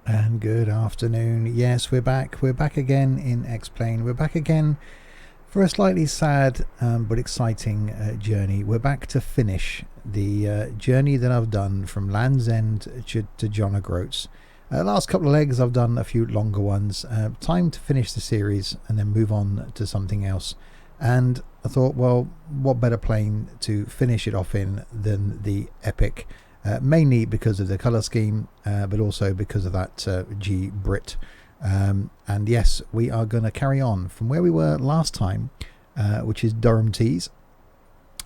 And good afternoon. Yes, we're back. We're back again in Xplane. We're back again for a slightly sad but exciting journey. We're back to finish the journey that I've done from Land's End to John O'Groats. Last couple of legs I've done a few longer ones. Time to finish the series and then move on to something else. And I thought, well, what better plane to finish it off in than the Epic? Mainly because of the colour scheme, but also because of that G Brit. And yes, we are going to carry on from where we were last time, which is Durham Tees.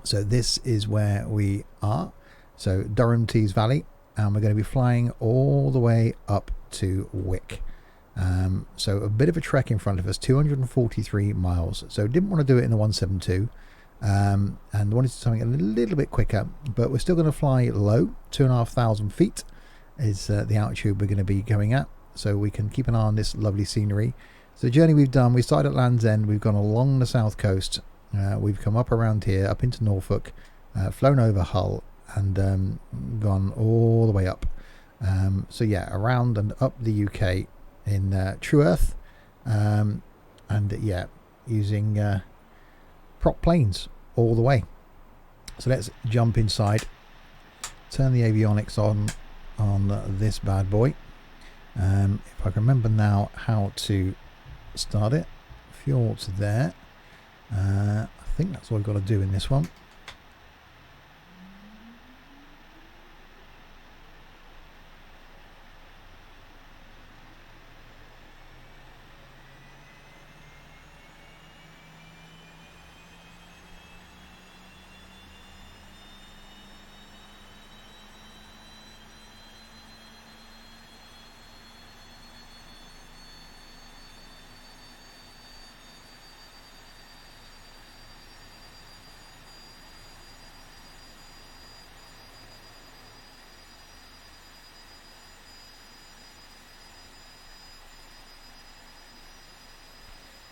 So this is where we are. So Durham Tees Valley, and we're going to be flying all the way up to Wick. So a bit of a trek in front of us, 243 miles. So didn't want to do it in the 172. And wanted to do something a little bit quicker, but we're still going to fly low. 2,500 feet is the altitude we're going to be going at, so we can keep an eye on this lovely scenery. So the journey we've done, we started at Land's End, we've gone along the south coast, we've come up around here, up into Norfolk, flown over Hull, and gone all the way up. So yeah, around and up the UK in True Earth, and yeah, using prop planes all the way. So let's jump inside, turn the avionics on this bad boy. If I can remember now how to start it. Fuel to there. I think that's all we've got to do in this one.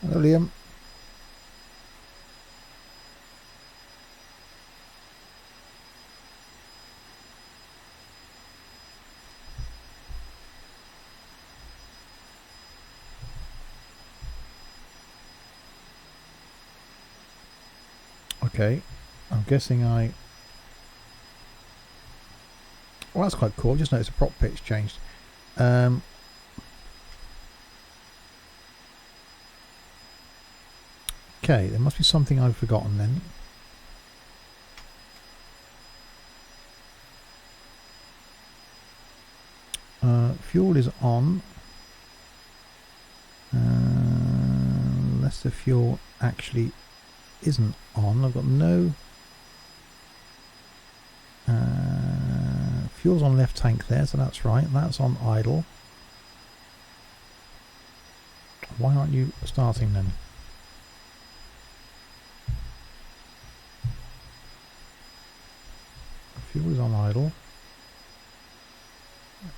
Hello, Liam. Okay, I'm guessing well, that's quite cool. Just noticed the prop pitch changed. Okay, there must be something I've forgotten then. Fuel is on. Unless the fuel actually isn't on. I've got no fuel's on left tank there, so that's right. That's on idle. Why aren't you starting then? Fuel is on idle.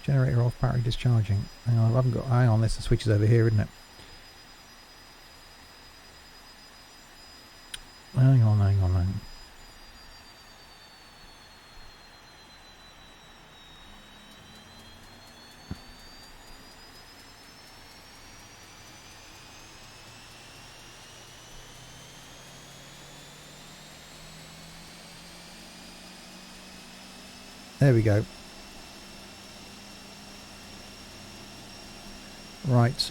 Generator off, battery discharging. Hang on, I haven't got. Hang on, this the switch is over here, isn't it? Hang on. There we go. Right.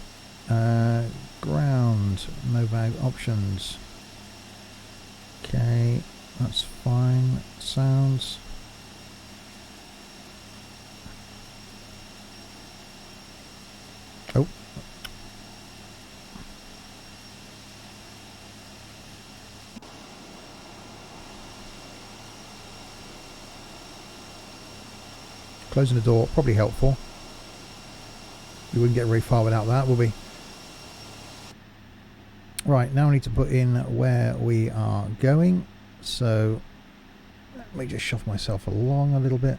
Ground. No bag options. Okay, that's fine. Sounds. Oh. Closing the door, probably helpful. We wouldn't get very far without that, would we? Right, now we need to put in where we are going. So let me just shuffle myself along a little bit.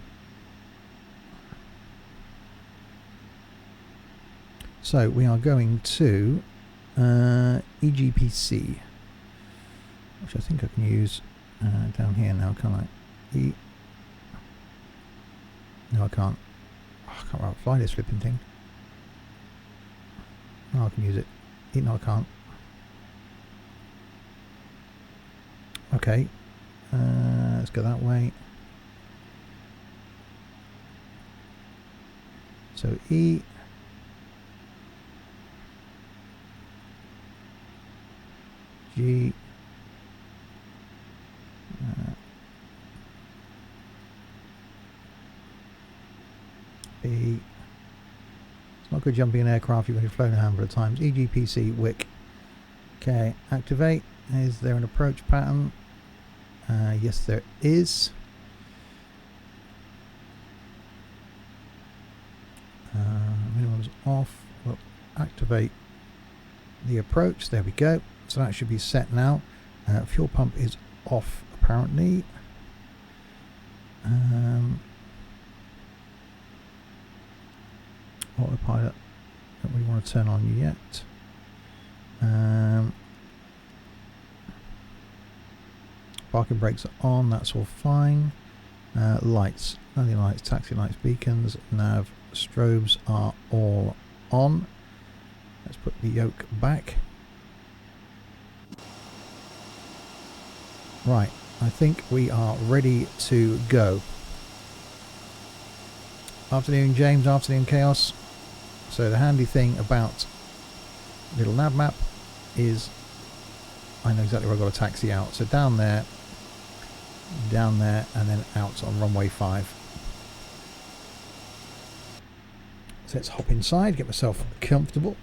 So we are going to EGPC, which I think I can use down here now, can't I? No, I can't. Oh, I can't fly this flipping thing. Oh, I can use it. No, I can't. Okay. Let's go that way. So E. G. B. It's not good jumping an aircraft. You've only flown a handful of times. EGPC Wick. Okay, activate. Is there an approach pattern? Yes, there is. Minimum's off. We'll activate the approach. There we go. So that should be set now. Fuel pump is off apparently. Autopilot. Don't really want to turn on yet. Parking brakes are on. That's all fine. Lights. Landing lights, taxi lights, beacons, nav, strobes are all on. Let's put the yoke back. Right, I think we are ready to go. Afternoon James, afternoon Chaos. So the handy thing about little nav map is I know exactly where I've got to taxi out. So down there, and then out on runway 5. So let's hop inside, get myself comfortable.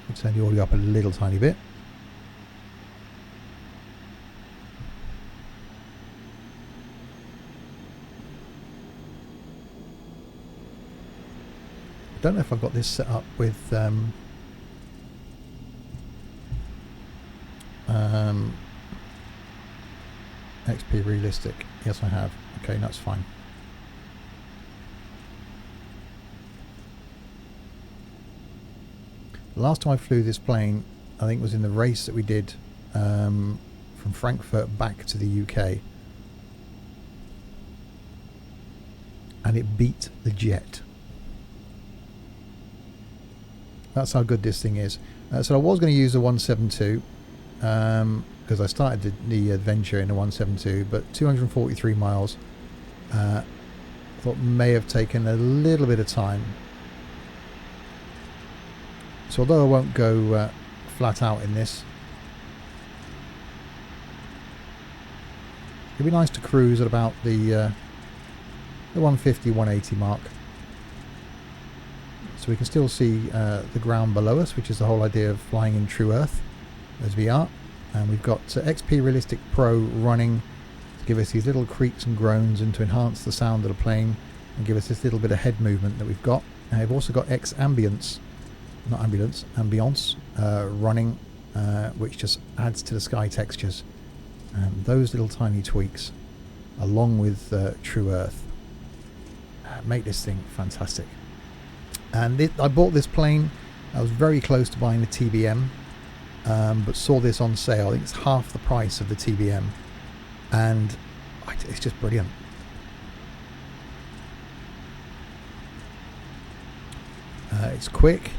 I'll turn the audio up a little tiny bit. I don't know if I've got this set up with XP Realistic. Yes, I have. Okay, that's fine. The last time I flew this plane, I think, was in the race that we did from Frankfurt back to the UK. And it beat the jet. That's how good this thing is. So I was going to use the 172 because I started the adventure in the 172, but 243 miles I thought may have taken a little bit of time. So although I won't go flat out in this, it'd be nice to cruise at about the 150, 180 mark. So we can still see the ground below us, which is the whole idea of flying in true earth, as we are. And we've got XP Realistic Pro running to give us these little creaks and groans and to enhance the sound of the plane and give us this little bit of head movement that we've got. And we've also got ambience running, which just adds to the sky textures. Those little tiny tweaks, along with true earth, make this thing fantastic. And I bought this plane. I was very close to buying the TBM, but saw this on sale. I think it's half the price of the TBM, and it's just brilliant. It's quick.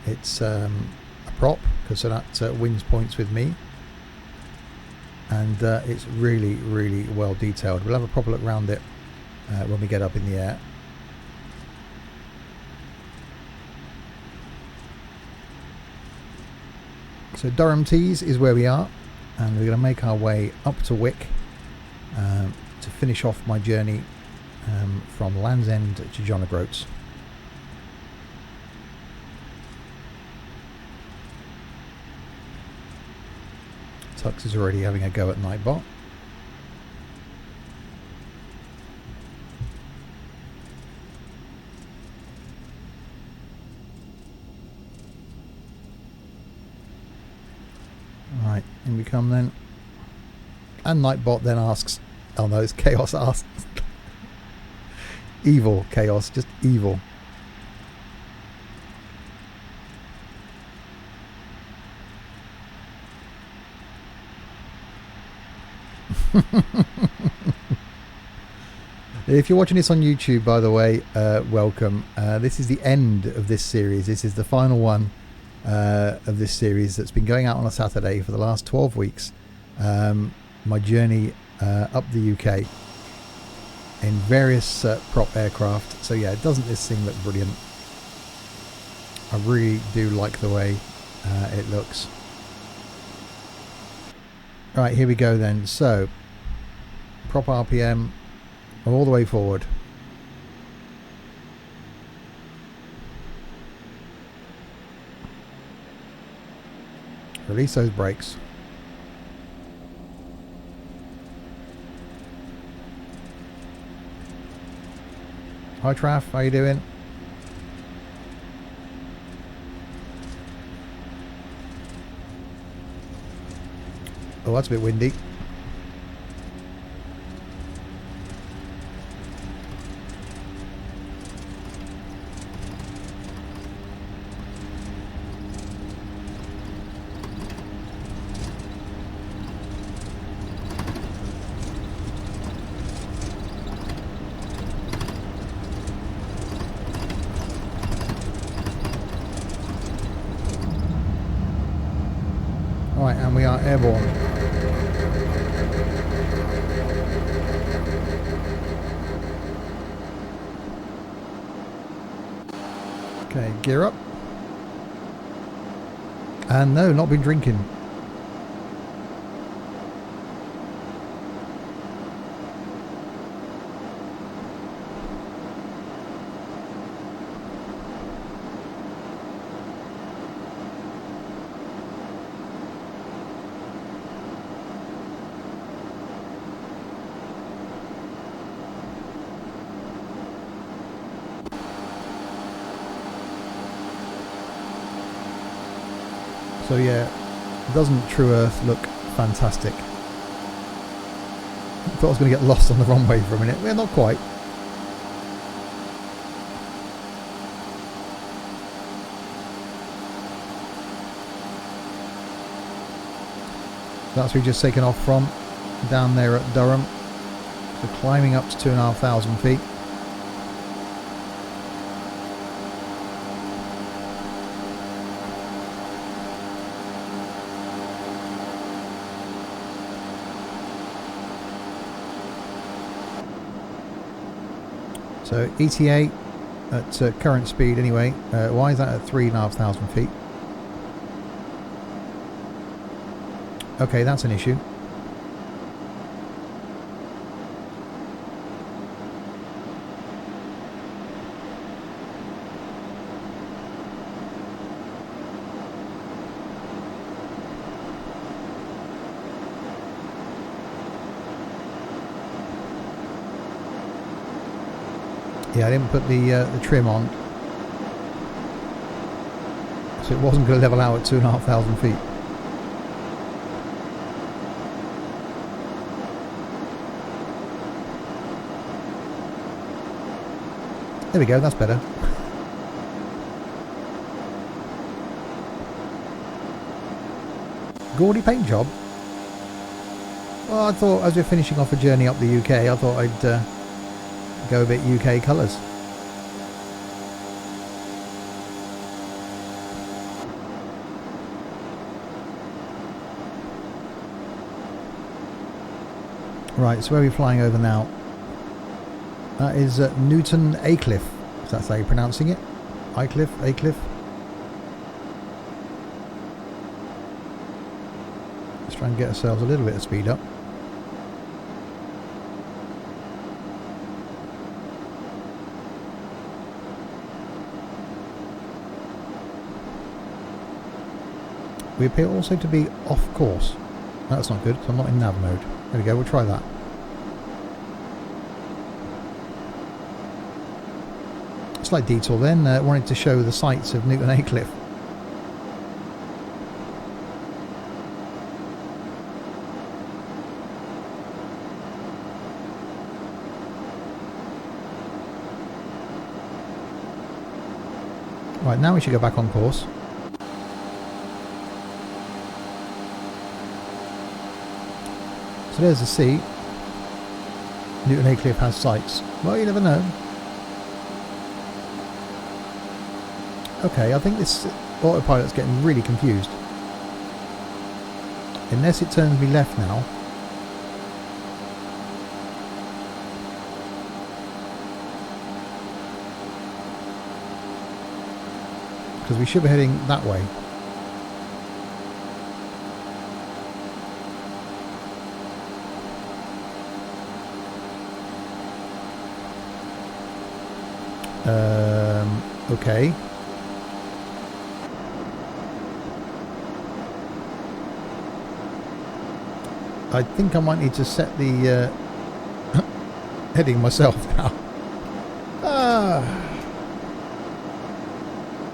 It's a prop, because so that wins points with me, and it's really, really well detailed. We'll have a proper look around it when we get up in the air. So Durham Tees is where we are, and we're going to make our way up to Wick to finish off my journey from Land's End to John O'Groats. Tux is already having a go at Nightbot. Right, in we come then. And Nightbot then asks, oh no, it's Chaos asks. Evil Chaos, just evil. If you're watching this on YouTube, by the way, welcome. This is the end of this series. This is the final one of this series that's been going out on a Saturday for the last 12 weeks. My journey up the UK in various prop aircraft. So yeah, doesn't this thing look brilliant? I really do like the way it looks. Right, here we go then. So prop RPM all the way forward. Release those brakes. Hi Traf, how you doing? Oh, that's a bit windy. Right, and we are airborne. Okay, gear up. And no, not been drinking. So yeah, doesn't True Earth look fantastic? I thought I was going to get lost on the runway for a minute. Well, not quite. That's where we've just taken off from, down there at Durham. So climbing up to 2,500 feet. So ETA at current speed anyway. Why is that at 3,500 feet? Okay, that's an issue. Yeah, I didn't put the trim on, so it wasn't going to level out at 2,500 feet. There we go, that's better. Gaudy paint job. Well, I thought as we're finishing off a journey up the UK, I thought I'd go a bit UK colours. Right, so where are we flying over now? That is Newton Aycliffe, if that's how you're pronouncing it. Aycliffe. Let's try and get ourselves a little bit of speed up. We appear also to be off course. That's not good, because I'm not in nav mode. There we go, we'll try that. Slight detour then, wanted to show the sights of Newton Aycliffe. Right, now we should go back on course. So there's the sea. Newton Aycliffe has sights. Well, you never know. Okay, I think this autopilot's getting really confused. Unless it turns me left now. Because we should be heading that way. Okay. I think I might need to set the heading myself now.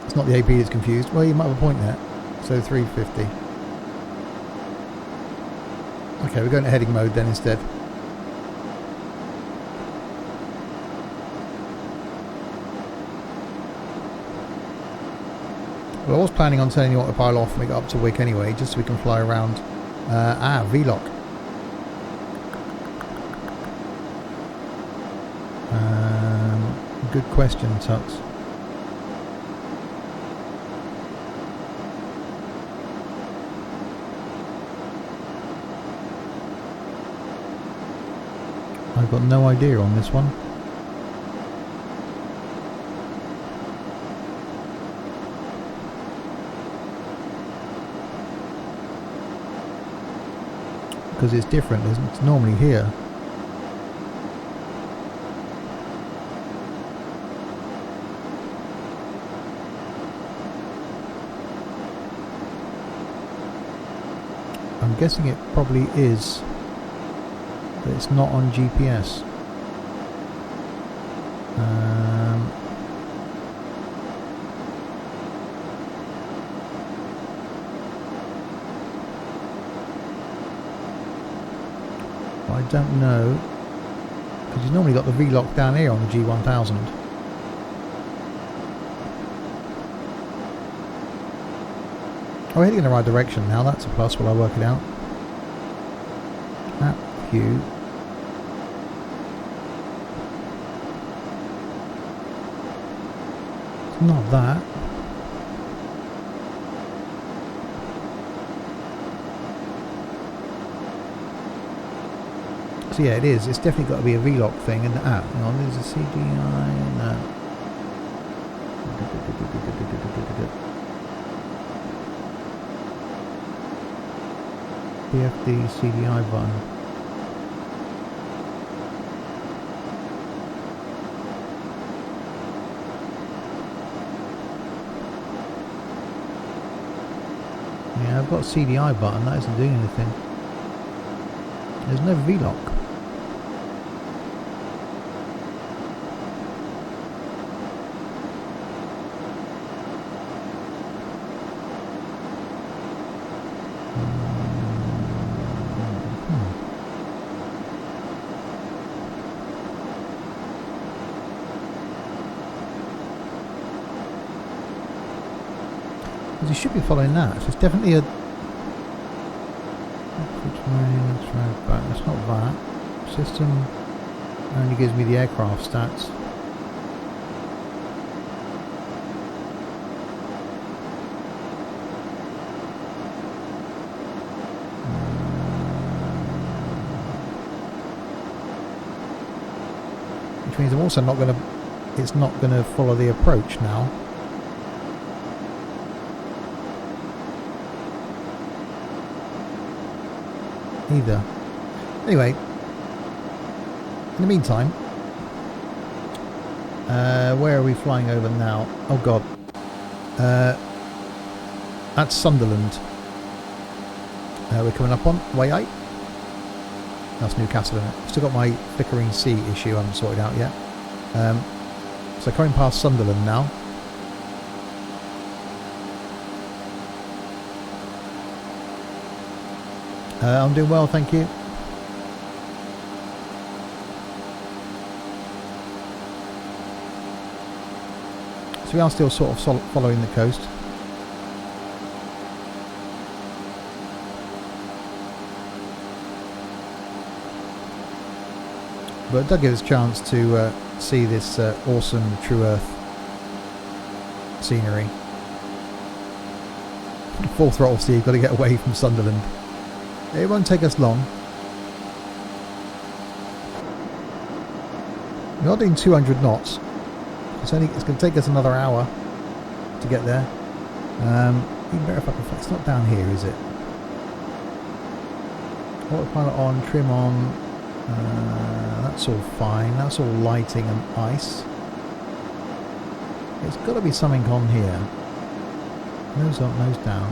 It's not the AP that's confused. Well, you might have a point there. So 350. Okay, we're going to heading mode then instead. Well, I was planning on turning the autopilot off when we got up to Wick anyway, just so we can fly around. V-lock. Good question, Tux. I've got no idea on this one. Because it's different, it's normally here. I'm guessing it probably is, but it's not on GPS. I don't know, because you've normally got the V-lock down here on the G1000. Oh, we're heading in the right direction now, that's a plus, will I work it out? Map view. It's not that. So yeah, it is. It's definitely got to be a V-lock thing. And hang on, there's a CDI. No. BFD CDI button. Yeah, I've got a CDI button. That isn't doing anything. There's no V-lock. You should be following that. So it's definitely a. It's not that. System only gives me the aircraft stats. Which means I'm also not going to. It's not going to follow the approach now. Either. Anyway, in the meantime, where are we flying over now? Oh god, that's Sunderland. We're coming up on way 8. That's Newcastle, isn't it? I've still got my flickering C issue I haven't sorted out yet. So coming past Sunderland now. I'm doing well, thank you. So we are still sort of following the coast. But it does give us a chance to see this awesome True Earth scenery. Full throttle, Steve. Got to get away from Sunderland. It won't take us long. We are doing 200 knots. It's going to take us another hour to get there. Even better if I can. It's not down here, is it? Autopilot on, trim on. That's all fine. That's all lighting and ice. It's got to be something on here. Nose up, nose down.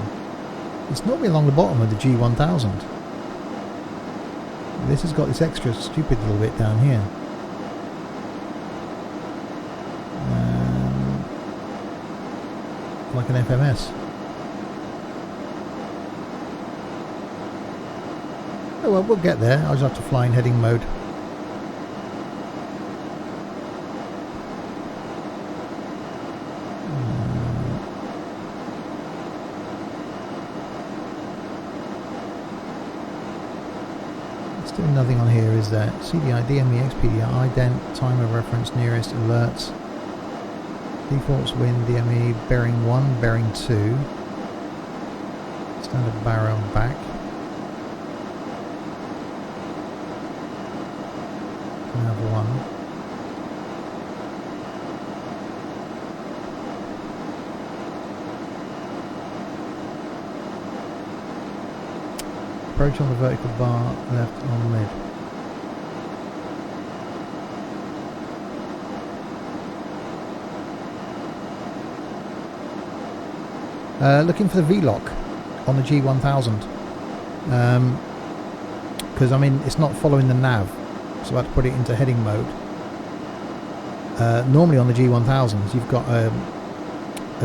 It's normally along the bottom of the G1000. This has got this extra stupid little bit down here. Like an FMS. Oh well, we'll get there. I'll just have to fly in heading mode. Still nothing on here, is there? CDI, DME, XPDI, ident, time of reference, nearest, alerts. Defaults, wind, DME, bearing 1, bearing 2. Standard barrel back. Nav 1. Approach on the vertical bar, left on mid. Looking for the V-lock on the G1000, because I mean it's not following the nav, so I had to put it into heading mode. Normally on the G1000s you've got a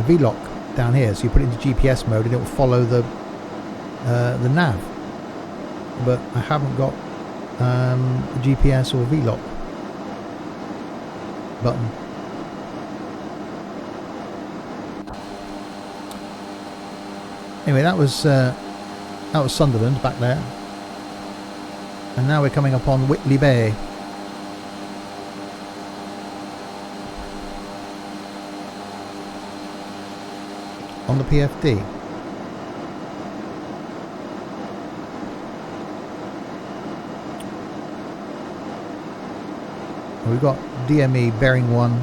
V-lock down here, so you put it into GPS mode and it will follow the nav, but I haven't got a GPS or V-lock button. Anyway, that was Sunderland back there, and now we're coming up on Whitley Bay. On the PFD. We've got DME bearing 1.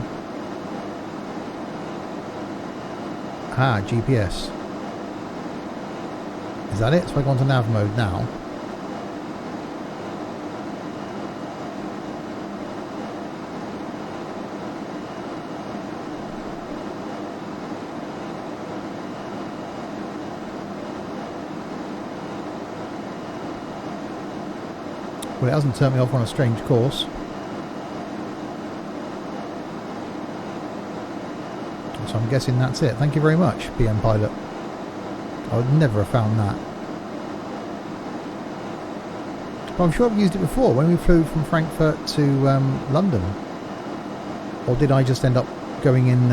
GPS. Is that it? So I go on to nav mode now. Well, it hasn't turned me off on a strange course. So I'm guessing that's it. Thank you very much, PM Pilot. I would never have found that. But I'm sure I've used it before when we flew from Frankfurt to London. Or did I just end up going in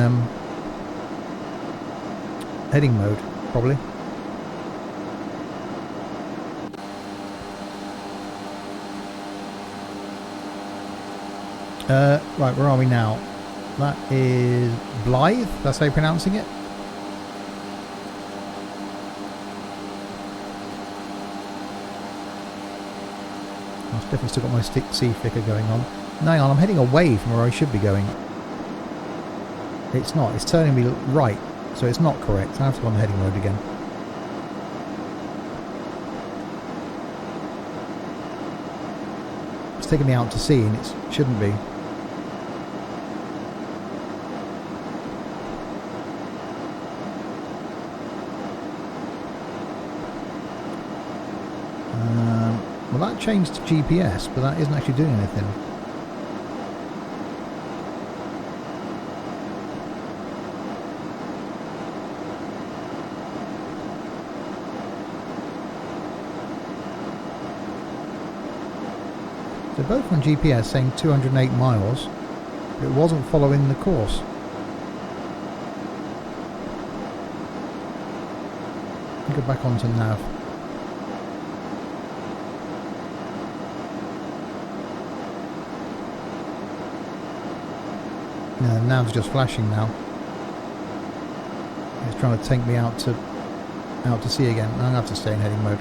heading mode? Probably. Right, where are we now? That is Blythe, that's how you're pronouncing it. I've definitely still got my C flicker going on. No, hang on, I'm heading away from where I should be going. It's not, it's turning me right, so it's not correct. I have to go on the heading mode again. It's taking me out to sea and it shouldn't be. Well, that changed to GPS, but that isn't actually doing anything. They're both on GPS saying 208 miles, but it wasn't following the course. Go back onto nav. Yeah, nav's just flashing now. It's trying to take me out to sea again. I'm gonna have to stay in heading mode.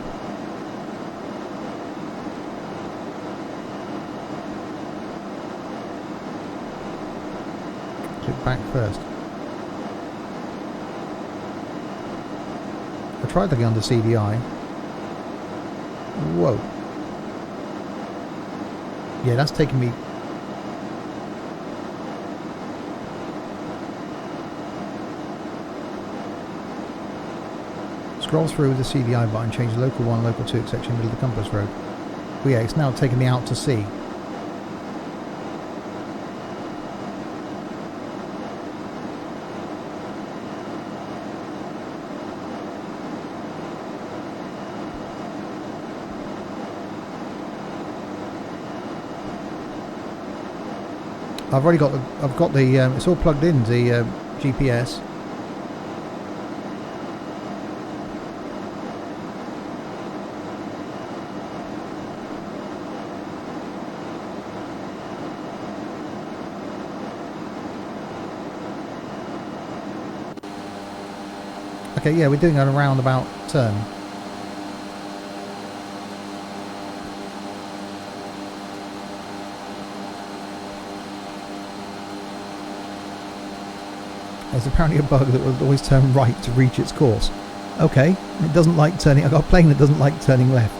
Click back first. I tried looking under CDI. Whoa. Yeah, that's taking me... Scroll through the CDI button, change local 1, local 2, etc. middle of the compass road. Well, yeah, it's now taking me out to sea. I've already got the, it's all plugged in, the GPS. Okay, yeah, we're doing a roundabout turn. There's apparently a bug that will always turn right to reach its course. Okay, it doesn't like turning... I've got a plane that doesn't like turning left.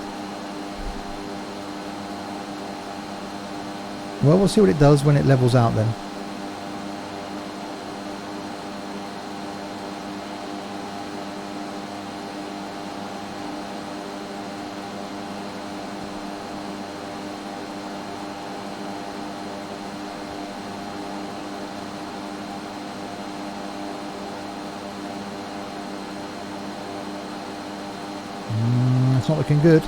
Well, we'll see what it does when it levels out then. It's not looking good.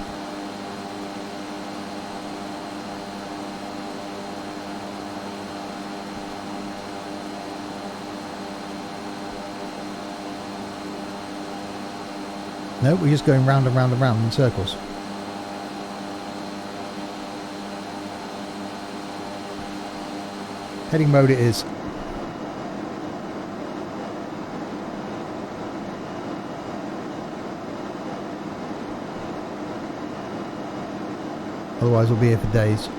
No, we're just going round and round and round in circles. Heading mode it is. Otherwise we'll be here for days.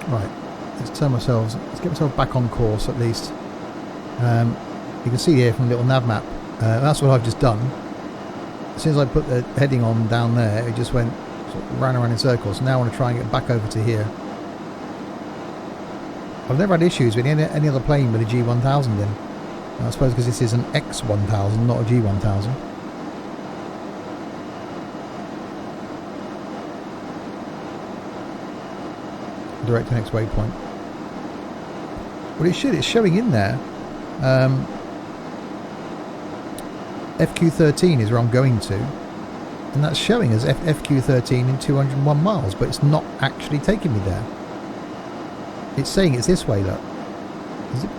Right, let's turn ourselves, let's get myself back on course at least. You can see here from the little nav map, that's what I've just done. As soon as I put the heading on down there, it just went, sort of ran around in circles. Now I want to try and get back over to here. I've never had issues with any other plane with a G1000 in. I suppose because this is an X1000, not a G1000. Direct to next waypoint. Well, it's showing in there. FQ13 is where I'm going to, and that's showing as FQ13 in 201 miles, but it's not actually taking me there. It's saying it's this way, look. Is it?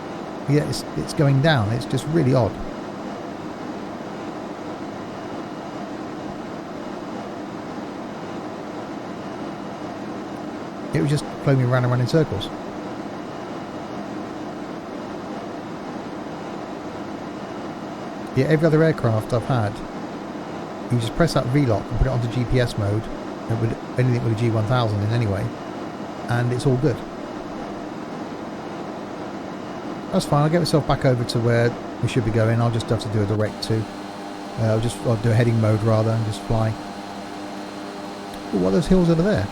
Yeah, it's going down. It's just really odd. It was just flowing me around and around in circles. Yeah, every other aircraft I've had, you just press that V-lock and put it onto GPS mode, and with anything with a G1000 in anyway, and it's all good. That's fine, I'll get myself back over to where we should be going. I'll just have to do a direct to. I'll do a heading mode rather and just fly. Ooh, what are those hills over there?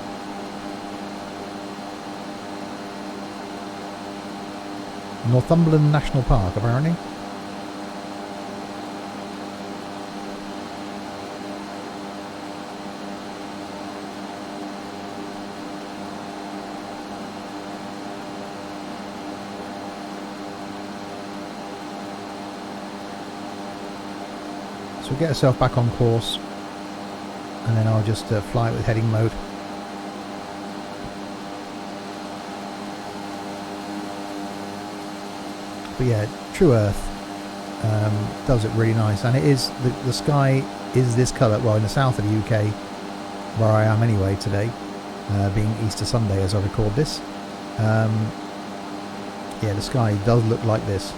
Northumberland National Park, apparently. So we'll get ourselves back on course, and then I'll just fly it with heading mode. But yeah, True Earth. does it really nice. And it is, the sky is this colour, well, in the south of the UK, where I am anyway today, being Easter Sunday as I record this. Yeah, the sky does look like this.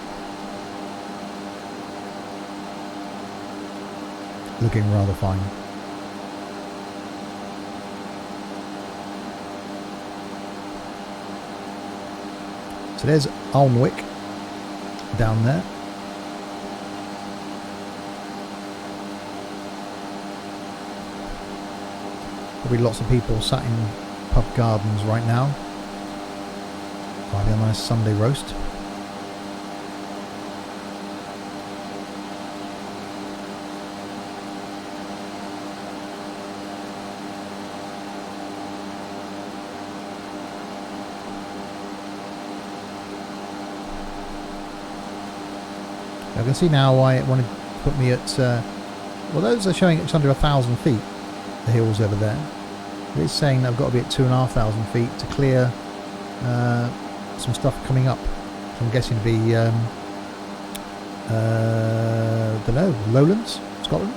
Looking rather fine. So there's Alnwick down there. Probably lots of people sat in pub gardens right now. Quite a nice Sunday roast. I can see now why it wanted to put me at, well, those are showing it's under 1,000 feet, the hills over there. It is saying that I've got to be at 2,500 feet to clear some stuff coming up. So I'm guessing to be, don't know, Lowlands, Scotland.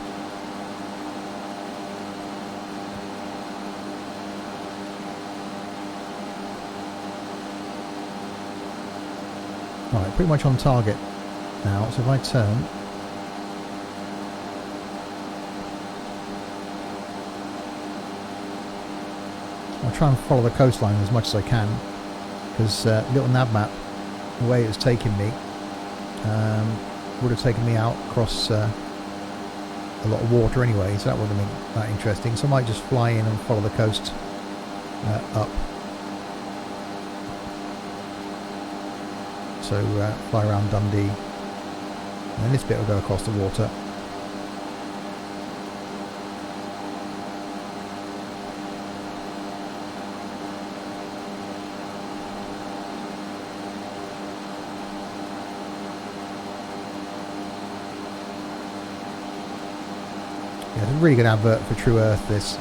Right, pretty much on target now, so if I turn, I'll try and follow the coastline as much as I can, because little nav map, the way it was taking me, would have taken me out across a lot of water anyway, so that wouldn't have been that interesting. So I might just fly in and follow the coast up. So fly around Dundee, and then this bit will go across the water. Yeah, it's a really good advert for True Earth, this,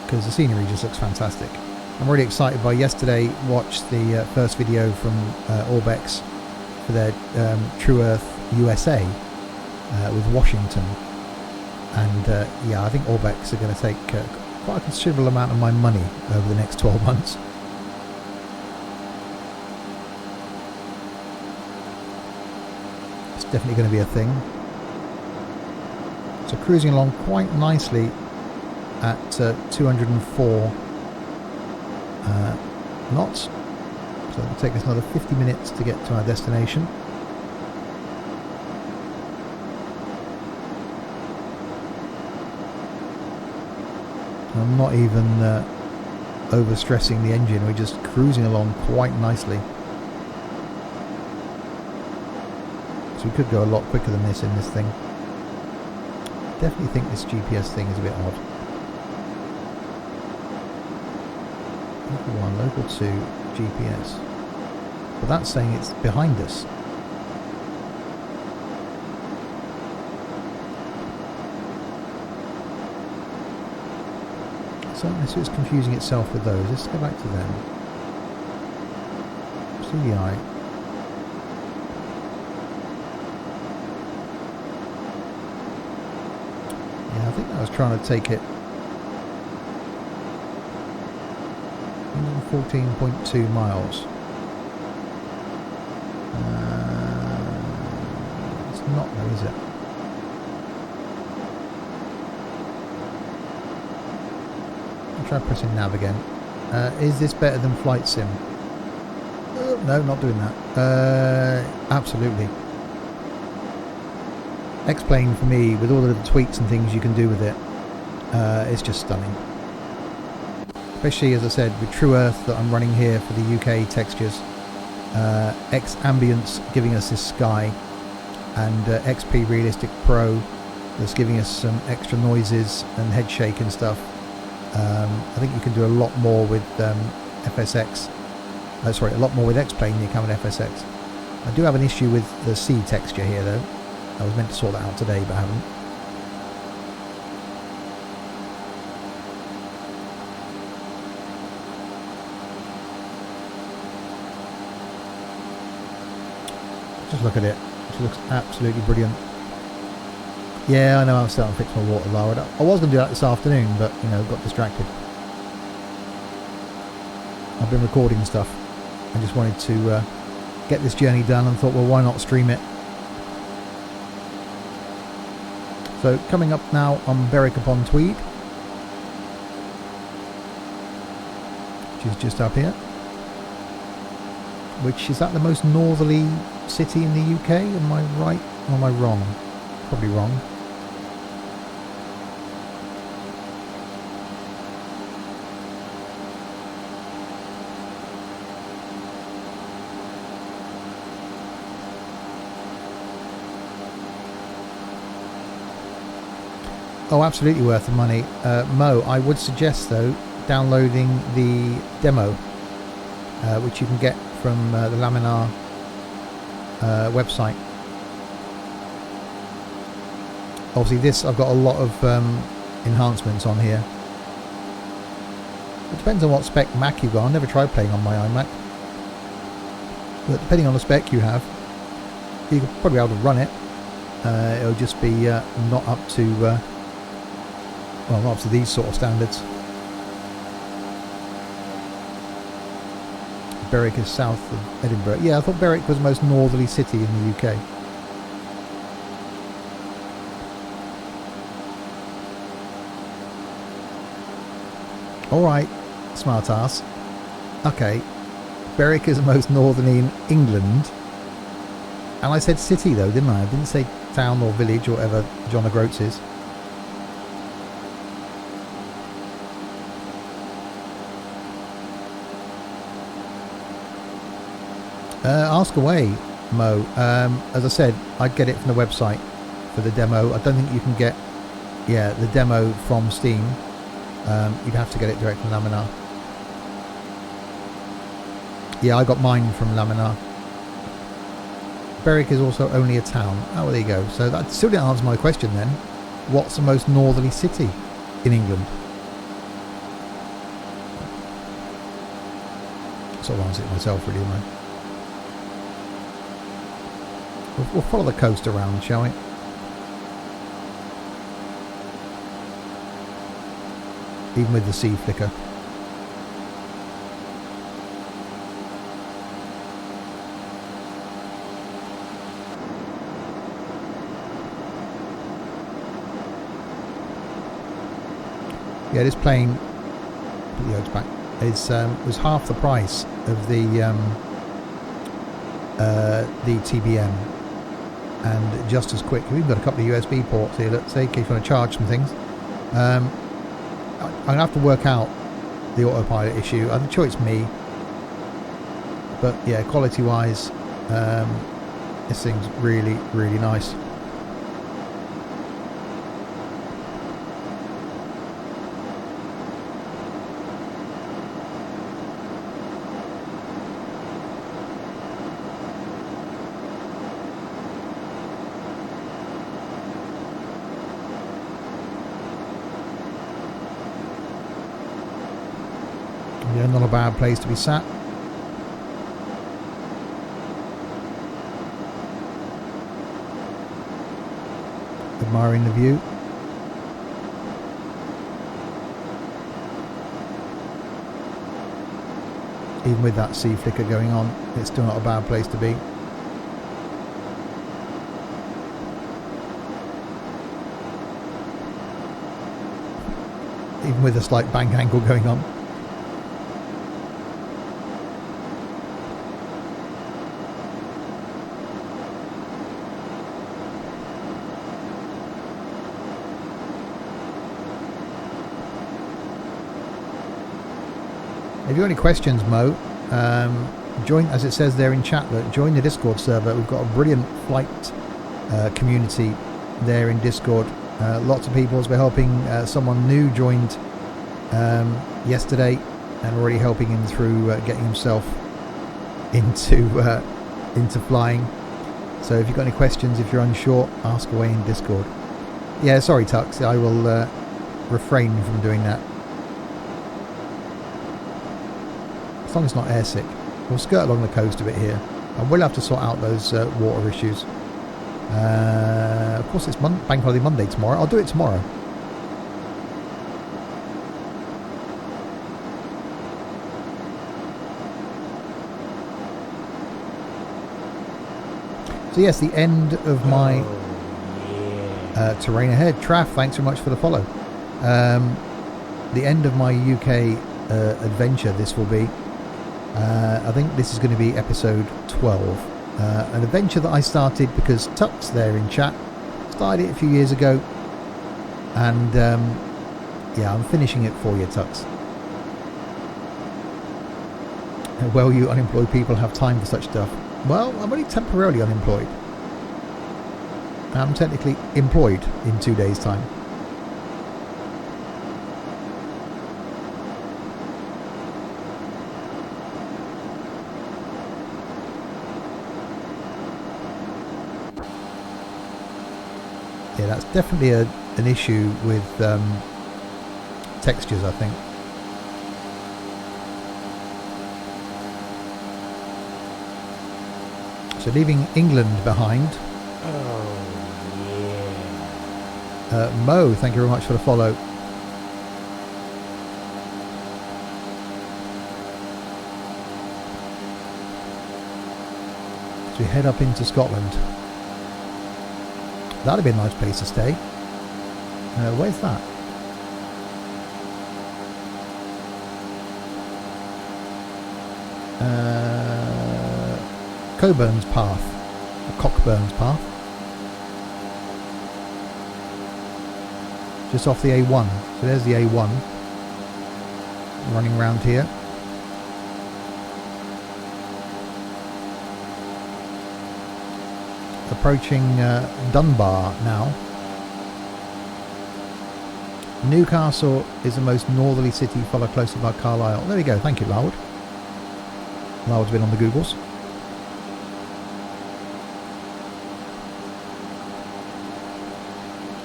because the scenery just looks fantastic. I'm really excited by yesterday. Watched the first video from Orbx for their True Earth USA with Washington, and yeah, I think Orbx are going to take quite a considerable amount of my money over the next 12 months. It's definitely going to be a thing. So cruising along quite nicely at 204 knots. So it'll take us another 50 minutes to get to our destination. I'm not even overstressing the engine, we're just cruising along quite nicely. So we could go a lot quicker than this in this thing. Definitely think this GPS thing is a bit odd. Local 1, local 2, GPS. But that's saying it's behind us. So unless it's confusing itself with those, let's go back to them. CDI. Yeah, I think I was trying to take it 114.2 miles. It's not though, is it? I'll try pressing nav again. Is this better than Flight Sim? No, not doing that. Absolutely. Xplane for me, with all of the tweaks and things you can do with it, it's just stunning. Especially, as I said, with True Earth that I'm running here for the UK textures, X Ambience giving us this sky, and XP Realistic Pro that's giving us some extra noises and head shake and stuff. I think you can do a lot more with FSX. Sorry, a lot more with Xplane than you can with FSX. I do have an issue with the sea texture here though. I was meant to sort that out today, but I haven't. Just look at it. It looks absolutely brilliant. Yeah, I know I'm starting to fix my water lowered. I was going to do that this afternoon, but, you know, got distracted. I've been recording stuff. I just wanted to get this journey done and thought, well, why not stream it? So, coming up now on Berwick upon Tweed, which is just up here. Which, is that the most northerly city in the UK? Am I right or am I wrong? Probably wrong. Oh, absolutely worth the money. Mo, I would suggest, though, downloading the demo, which you can get from the Laminar website. Obviously, this, I've got a lot of enhancements on here. It depends on what spec Mac you've got. I've never tried playing on my iMac. But depending on the spec you have, you could probably be able to run it. It'll just be not up to... well, not up to these sort of standards. Berwick is south of Edinburgh. Yeah, I thought Berwick was the most northerly city in the UK. Alright, smart ass. Okay, Berwick is the most northerly in England. And I said city though, didn't I? I didn't say town or village or whatever John O'Groats is. Ask away, Mo. As I said, I'd get it from the website for the demo. I don't think you can get, the demo from Steam. You'd have to get it direct from Laminar. Yeah, I got mine from Laminar. Berwick is also only a town. Oh, well, there you go. So that still didn't answer my question then. What's the most northerly city in England? Sort of answered it myself, really, am I? We'll follow the coast around, shall we? Even with the sea flicker. Yeah, this plane, put the Orbx back, was half the price of the TBM. And just as quick. We've got a couple of USB ports here, let's say, in case you want to charge some things. I'm going to have to work out the autopilot issue. I'm sure it's me. But yeah, quality wise, this thing's really, really nice. Yeah, not a bad place to be sat. Admiring the view. Even with that sea flicker going on, it's still not a bad place to be. Even with a slight bank angle going on. If you've got any questions, Mo, join, as it says there in chat, join the Discord server. We've got a brilliant flight community there in Discord. Lots of people, as we're helping someone new joined yesterday, and already helping him through getting himself into flying. So if you've got any questions, if you're unsure, ask away in Discord. Yeah, sorry Tux, I will refrain from doing that. As long as it's not airsick. We'll skirt along the coast a bit here. And we'll have to sort out those water issues. Of course, it's Bank Holiday Monday tomorrow. I'll do it tomorrow. So yes, the end of my terrain ahead. Traff, thanks so much for the follow. The end of my UK adventure this will be. I think this is going to be episode 12. An adventure that I started because Tuck's there in chat. Started it a few years ago. And yeah, I'm finishing it for you, Tux. Well, you unemployed people have time for such stuff. Well, I'm only temporarily unemployed. I'm technically employed in 2 days' time. Yeah, that's definitely an issue with textures, I think. So leaving England behind. Oh, yeah. Mo, thank you very much for the follow. So we head up into Scotland. That'd be a nice place to stay. Where's that? Coburn's Path, or Cockburn's Path, just off the A1. So there's the A1 running around here. Approaching Dunbar now. Newcastle is the most northerly city, followed closely by Carlisle. There we go, thank you, Loward. Loward's been on the Googles.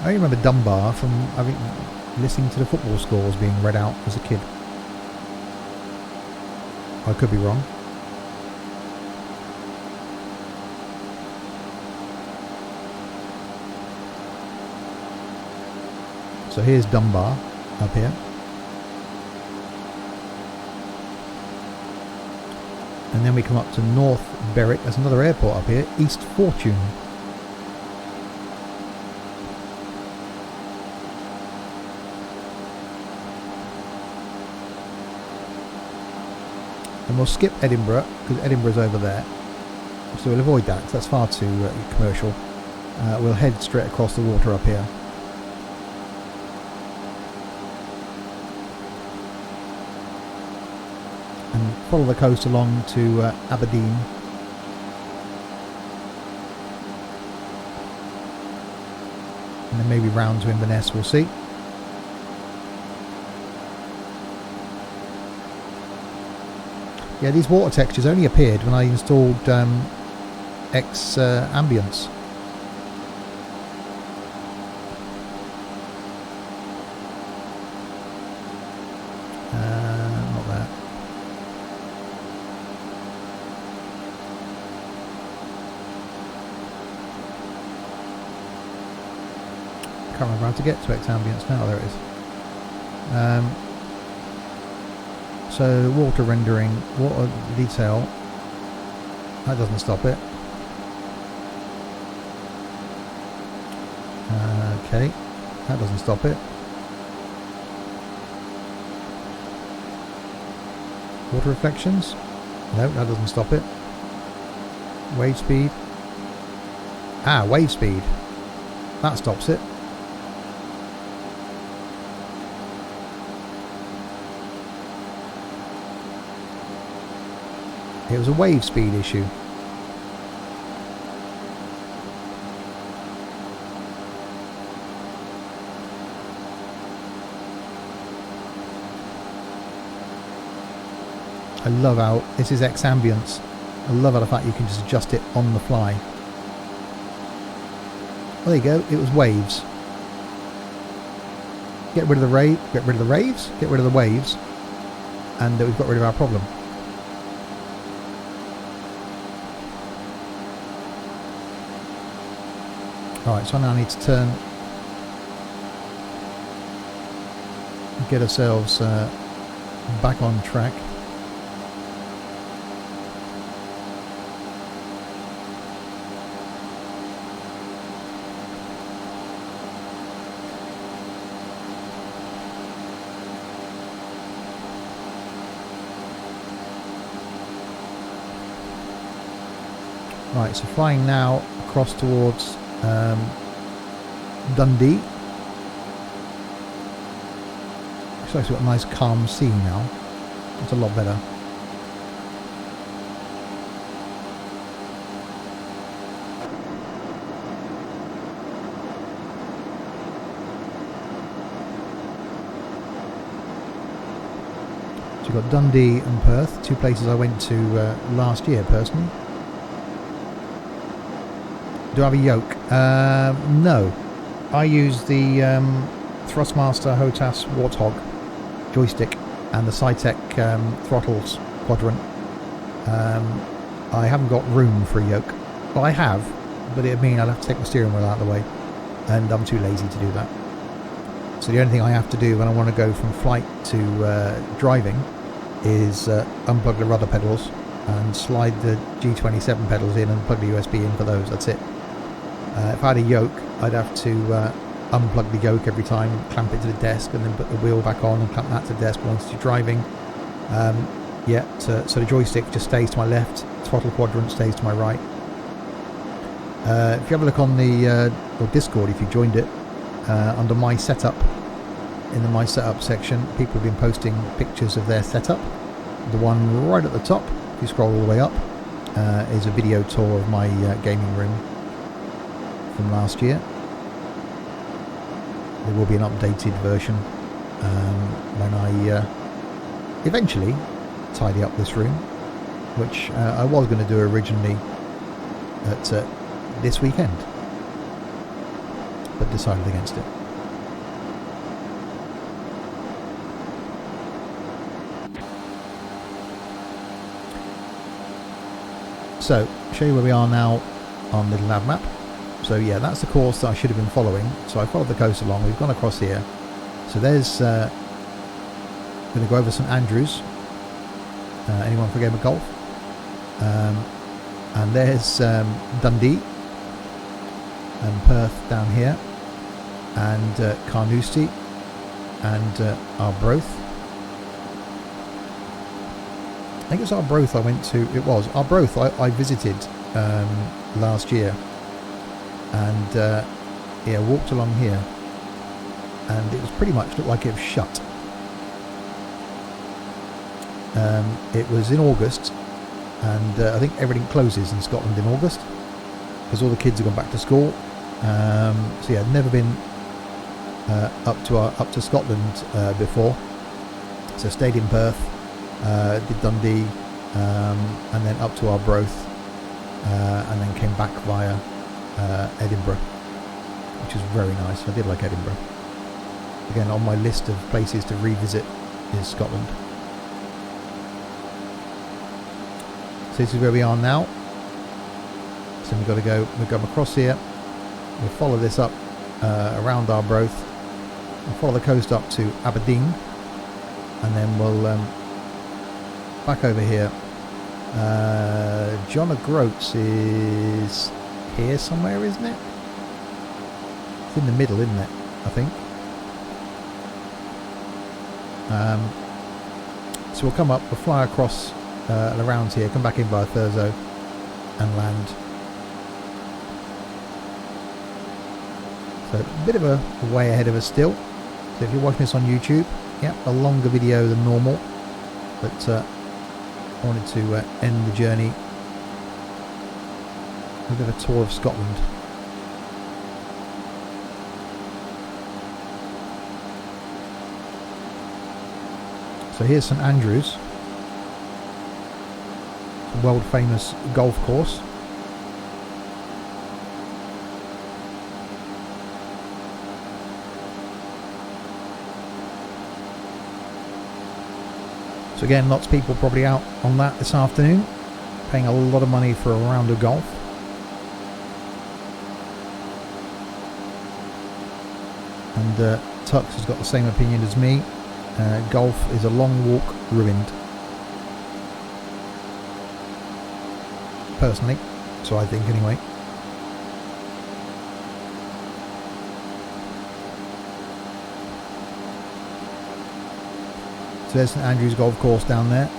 I remember Dunbar from listening to the football scores being read out as a kid. I could be wrong. So here's Dunbar up here. And then we come up to North Berwick. There's another airport up here, East Fortune. And we'll skip Edinburgh because Edinburgh's over there. So we'll avoid that because that's far too commercial. We'll head straight across the water up here. And follow the coast along to Aberdeen. And then maybe round to Inverness, we'll see. Yeah, these water textures only appeared when I installed X Ambience. Not that. Can't remember how to get to X Ambience now. There it is. So water rendering, water detail, that doesn't stop it. Okay, that doesn't stop it. Water reflections, no, that doesn't stop it. Wave speed, wave speed, that stops it. It was a wave speed issue. I love how this is X Ambience. I love how the fact you can just adjust it on the fly. Well, there you go. It was waves. Get rid of the raves, get rid of the waves, and we've got rid of our problem. Alright, so now I need to turn and get ourselves back on track. Right, so flying now across towards Dundee. Looks like it's got a nice calm sea now. It's a lot better. So you've got Dundee and Perth, two places I went to last year personally. Do I have a yoke? No. I use the Thrustmaster HOTAS Warthog joystick and the Cytec throttles quadrant. I haven't got room for a yoke. Well, I have, but it'd mean I'd have to take my steering wheel out of the way, and I'm too lazy to do that. So the only thing I have to do when I want to go from flight to driving is unplug the rudder pedals and slide the G27 pedals in and plug the USB in for those. That's it. If I had a yoke, I'd have to unplug the yoke every time, clamp it to the desk, and then put the wheel back on and clamp that to the desk once you're driving. So the joystick just stays to my left, throttle quadrant stays to my right. If you have a look on the Discord, if you joined it, under My Setup, in the My Setup section, people have been posting pictures of their setup. The one right at the top, if you scroll all the way up, is a video tour of my gaming room from last year. There will be an updated version when I eventually tidy up this room, which I was going to do originally at this weekend, but decided against it. So, show you where we are now on the nav map. So yeah, that's the course that I should have been following. So I followed the coast along. We've gone across here. So there's going to go over St Andrews. Anyone for a game of golf? And there's Dundee and Perth down here, and Carnoustie and Arbroath. I think it was Arbroath I went to. It was Arbroath I visited last year. And yeah, walked along here, and it was pretty much looked like it was shut. It was in August, and I think everything closes in Scotland in August because all the kids have gone back to school. So yeah, I'd never been up to Scotland before, so stayed in Perth, did Dundee, and then up to Arbroath, and then came back via Edinburgh, which was very nice. I did like Edinburgh. Again, on my list of places to revisit is Scotland. So this is where we are now. So we've got to go. We'll come across here. We'll follow this up around Arbroath. We'll follow the coast up to Aberdeen, and then we'll back over here. John O'Groats is here somewhere, isn't it? It's in the middle, isn't it? I think. So we'll come up, we'll fly across and around here, come back in via Thurso and land. So a bit of a way ahead of us still. So if you're watching this on YouTube, yeah, a longer video than normal, but I wanted to end the journey with a bit of a tour of Scotland. So here's St Andrews, a world famous golf course. So again, lots of people probably out on that this afternoon, paying a lot of money for a round of golf. And Tux has got the same opinion as me. Golf is a long walk ruined. Personally, so I think anyway. So there's St Andrews Golf Course down there.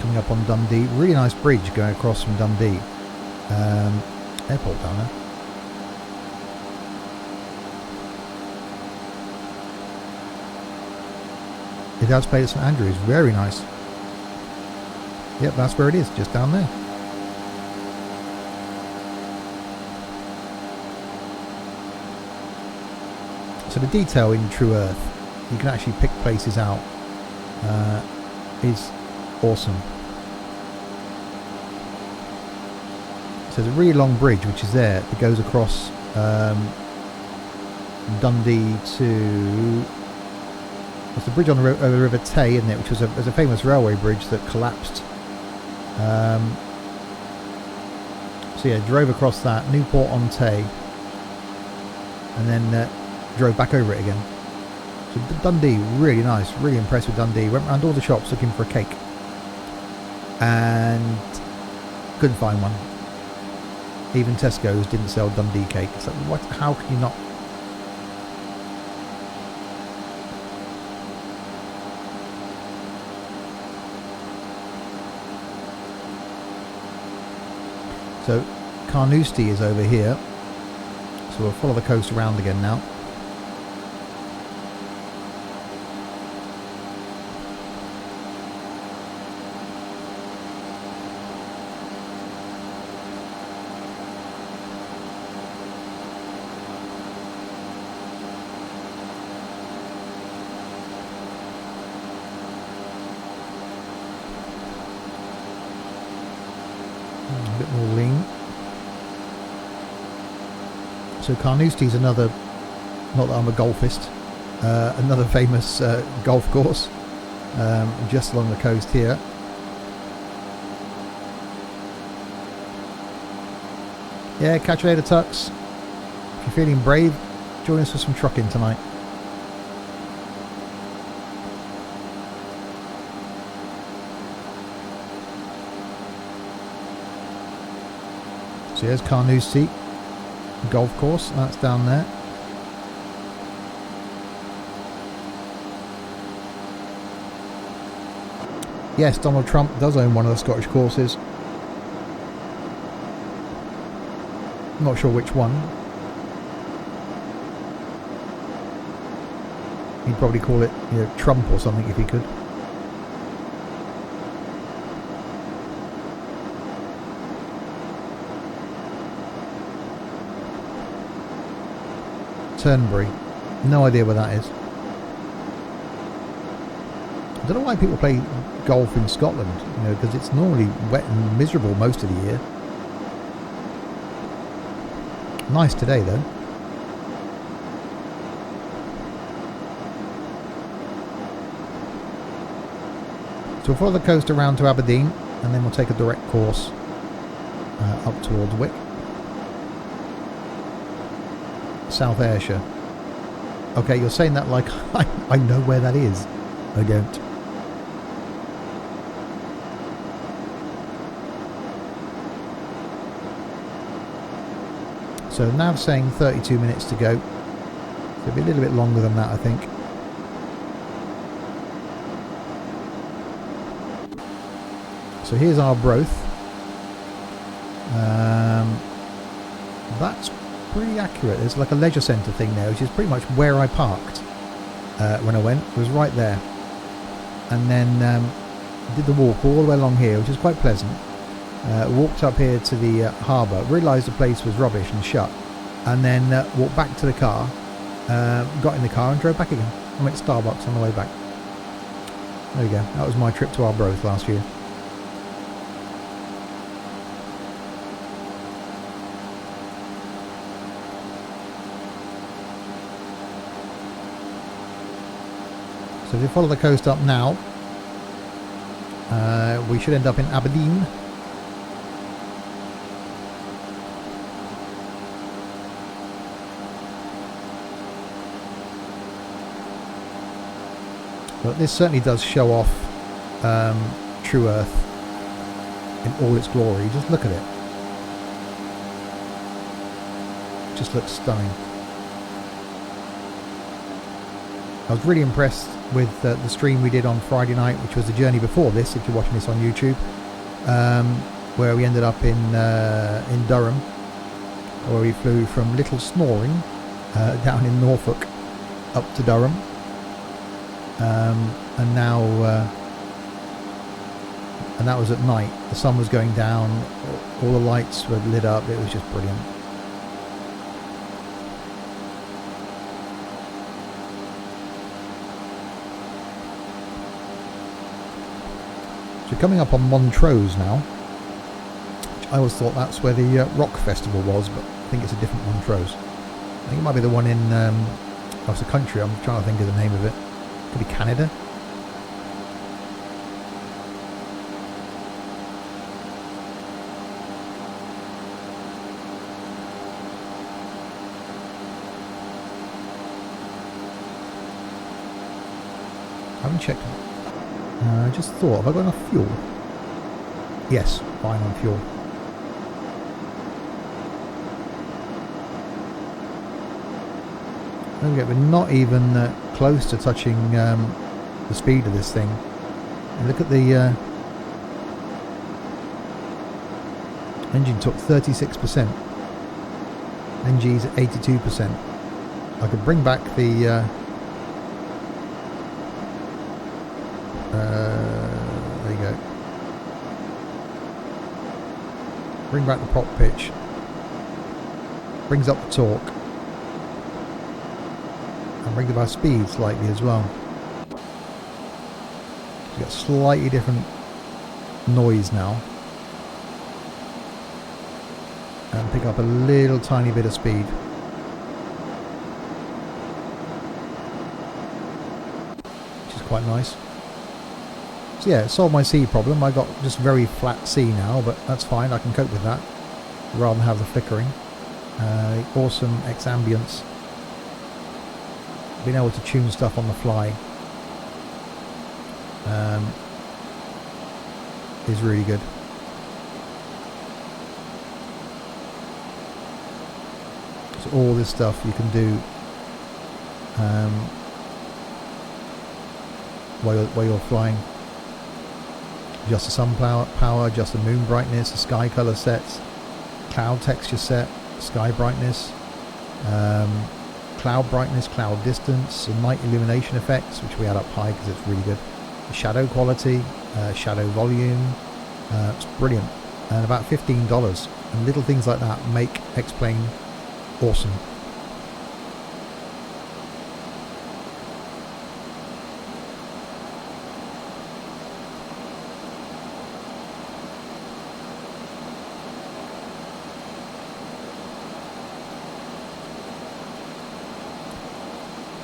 Coming up on Dundee, really nice bridge going across from Dundee airport down there. It does play at St Andrews, very nice. Yep, that's where it is, just down there. So the detail in True Earth, you can actually pick places out, is awesome. So there's a really long bridge which is there that goes across Dundee to... It's the bridge on the River Tay, isn't it? Which was a famous railway bridge that collapsed. So yeah, drove across that, Newport on Tay, and then drove back over it again. So Dundee, really nice, really impressed with Dundee. Went around all the shops looking for a cake, and couldn't find one. Even Tesco's didn't sell Dundee cake. It's like, what? How can you not? So Carnoustie is over here, so we'll follow the coast around again now. A bit more lean. So Carnoustie's another, not that I'm a golfist, another famous golf course just along the coast here. Yeah, catch you later, Tux. If you're feeling brave, join us for some trucking tonight. So here's Carnoustie golf course, that's down there. Yes, Donald Trump does own one of the Scottish courses. Not sure which one. He'd probably call it, you know, Trump or something if he could. Turnberry, no idea where that is. I don't know why people play golf in Scotland, you know, because it's normally wet and miserable most of the year. Nice today though. So we'll follow the coast around to Aberdeen, and then we'll take a direct course up towards Wick. South Ayrshire. Okay, you're saying that like I know where that is. I don't. So now saying 32 minutes to go. So it'll be a little bit longer than that, I think. So here's Arbroath. That's pretty accurate. There's like a leisure centre thing there, which is pretty much where I parked when I went. It was right there, and then did the walk all the way along here, which is quite pleasant. Walked up here to the harbour, realised the place was rubbish and shut, and then walked back to the car, got in the car and drove back again. I went to Starbucks on the way back. There you go, that was my trip to Arbroath last year. So if you follow the coast up now, We should end up in Aberdeen. But this certainly does show off True Earth in all its glory. Just look at it. It just looks stunning. I was really impressed with the stream we did on Friday night, which was the journey before this, if you're watching this on YouTube, where we ended up in Durham, where we flew from Little Snoring down in Norfolk up to Durham. And now and that was at night. The sun was going down, all the lights were lit up. It was just brilliant. So coming up on Montrose now, which I always thought that's where the rock festival was, but I think it's a different Montrose. I think it might be the one in it's a country, I'm trying to think of the name of it. Could be Canada. I haven't checked. I just thought, have I got enough fuel? Yes, fine on fuel. There we go. We're not even close to touching the speed of this thing. And look at the engine took 36%. NG's at 82%. I could bring back the there you go. Bring back the prop pitch. Brings up the torque. And brings up our speed slightly as well. You got slightly different noise now. And pick up a little tiny bit of speed. Which is quite nice. So yeah, it solved my C problem. I got just very flat C now, but that's fine. I can cope with that rather than have the flickering. Awesome X ambience. Being able to tune stuff on the fly is really good. So all this stuff you can do while you're flying. Adjust the sun power, adjust the moon brightness, the sky color sets, cloud texture set, sky brightness, cloud brightness, cloud distance, and night illumination effects, which we had up high because it's really good. Shadow quality, shadow volume, it's brilliant. And about $15. And little things like that make Xplane awesome.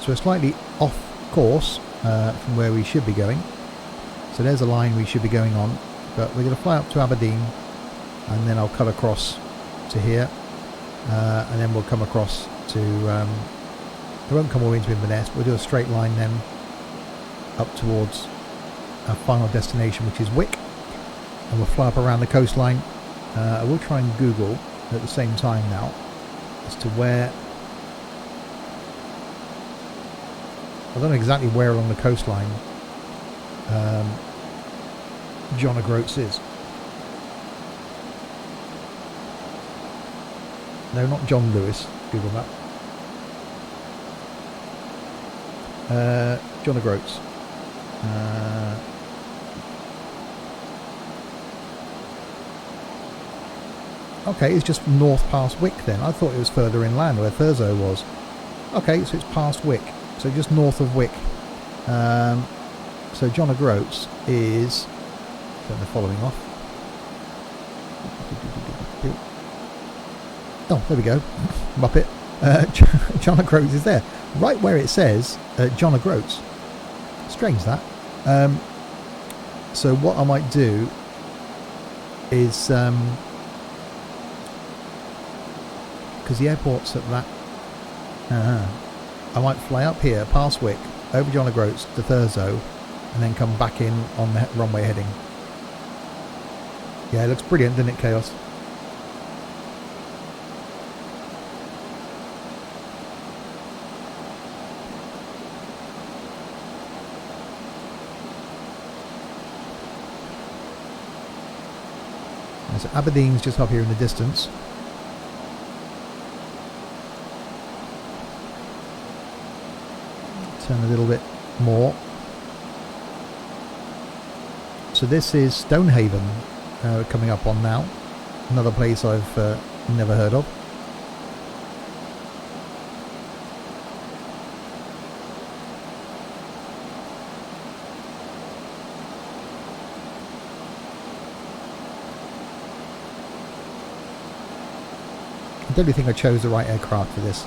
So we're slightly off course from where we should be going. So there's a line we should be going on, but we're going to fly up to Aberdeen, and then I'll cut across to here, and then we'll come across to, we won't come all the way into Inverness, we'll do a straight line then up towards our final destination, which is Wick, and we'll fly up around the coastline. I will try and Google at the same time now as to where, I don't know exactly where along the coastline John O'Groats is. No, not John Lewis. Google that. John O'Groats. Okay, it's just north past Wick then. I thought it was further inland where Thurso was. Okay, so it's past Wick. So just north of Wick. So John O'Groats is... Turn the following off. Oh, there we go. Muppet. John O'Groats is there. Right where it says John O'Groats. Strange that. So what I might do is, because the airport's at that, I might fly up here past Wick, over John O'Groats to Thurso, and then come back in on the runway heading. Yeah, it looks brilliant, doesn't it, Chaos? So Aberdeen's just up here in the distance. Turn a little bit more. So this is Stonehaven coming up on now. Another place I've never heard of. I don't really think I chose the right aircraft for this.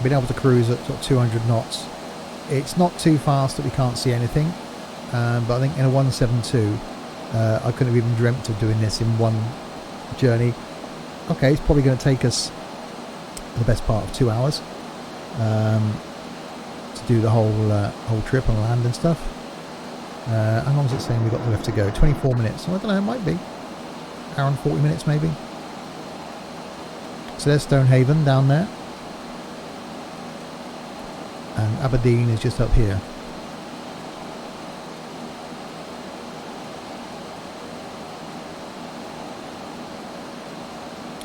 Being able to cruise at sort of 200 knots. It's not too fast that we can't see anything, but I think in a 172 I couldn't have even dreamt of doing this in one journey. Okay, it's probably going to take us the best part of 2 hours to do the whole trip and land and stuff. How long is it saying we've got left to go? 24 minutes. I don't know, it might be. Hour and 40 minutes maybe. So there's Stonehaven down there. And Aberdeen is just up here.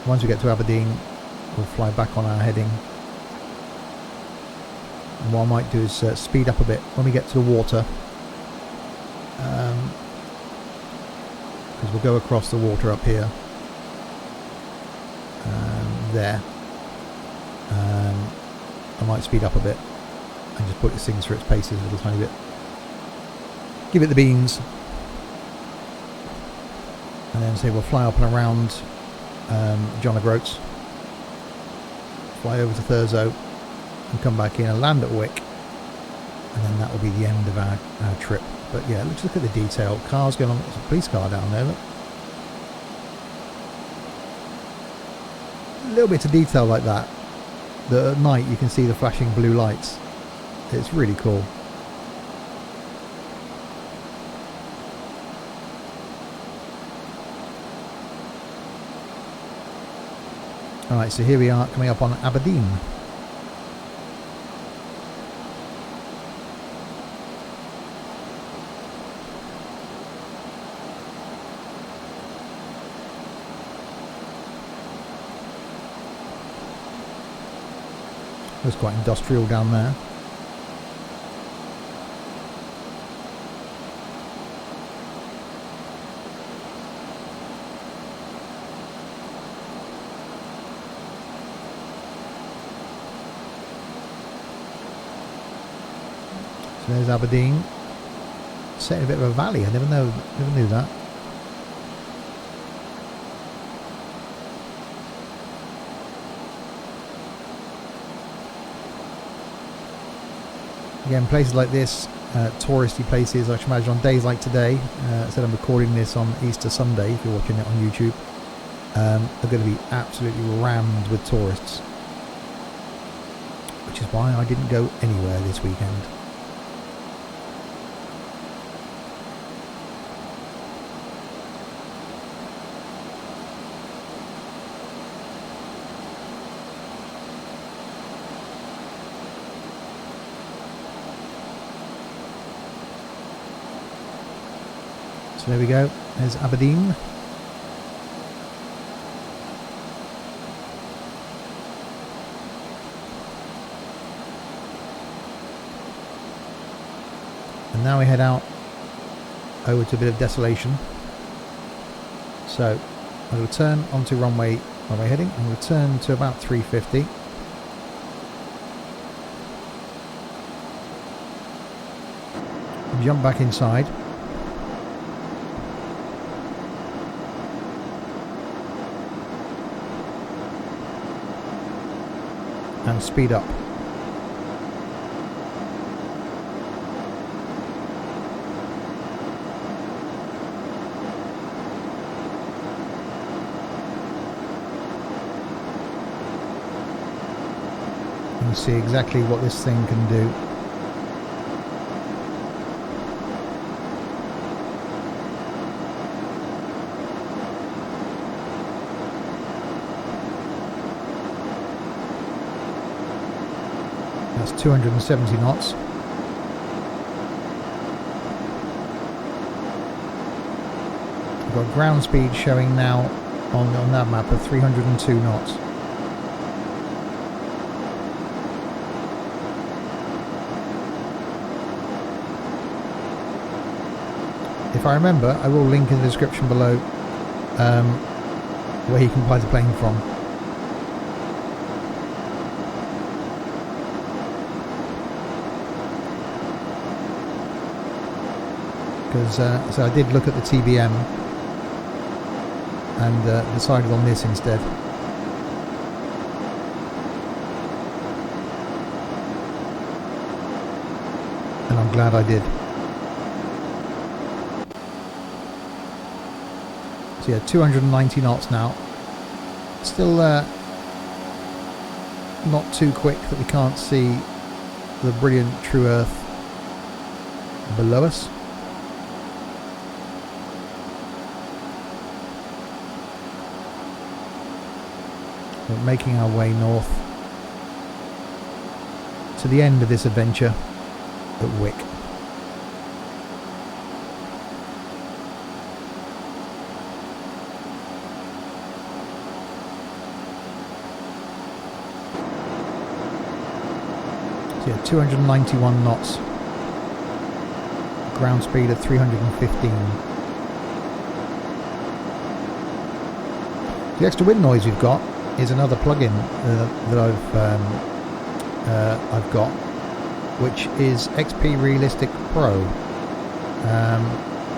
Once we get to Aberdeen, we'll fly back on our heading. And what I might do is speed up a bit when we get to the water. Because we'll go across the water up here. There. I might speed up a bit. And just put things through its paces a little tiny bit. Give it the beans. And then say we'll fly up and around John O'Groats. Fly over to Thurso and come back in and land at Wick. And then that will be the end of our trip. But yeah, let's look at the detail. Cars going on. There's a police car down there, look. Little bits of detail like that at night you can see the flashing blue lights. It's really cool. Alright, so here we are coming up on Aberdeen. It was quite industrial down there. So there's Aberdeen. Set in a bit of a valley. I never knew that. Again, places like this, touristy places, I should imagine on days like today, said I'm recording this on Easter Sunday, if you're watching it on YouTube, are going to be absolutely rammed with tourists. Which is why I didn't go anywhere this weekend. So there we go, there's Aberdeen. And now we head out over to a bit of desolation. So I'll return onto runway heading and return to about 350. Jump back inside. And speed up. can see exactly what this thing can do. That's 270 knots. We've got ground speed showing now on that map of 302 knots. If I remember, I will link in the description below where you can buy the plane from. Because so I did look at the TBM and decided on this instead. And I'm glad I did. So yeah, 290 knots now. Still not too quick that we can't see the brilliant true earth below us. We're making our way north to the end of this adventure at Wick. So yeah, 291 knots, ground speed of 315. The extra wind noise we've got is another plugin that I've got, which is XP Realistic Pro.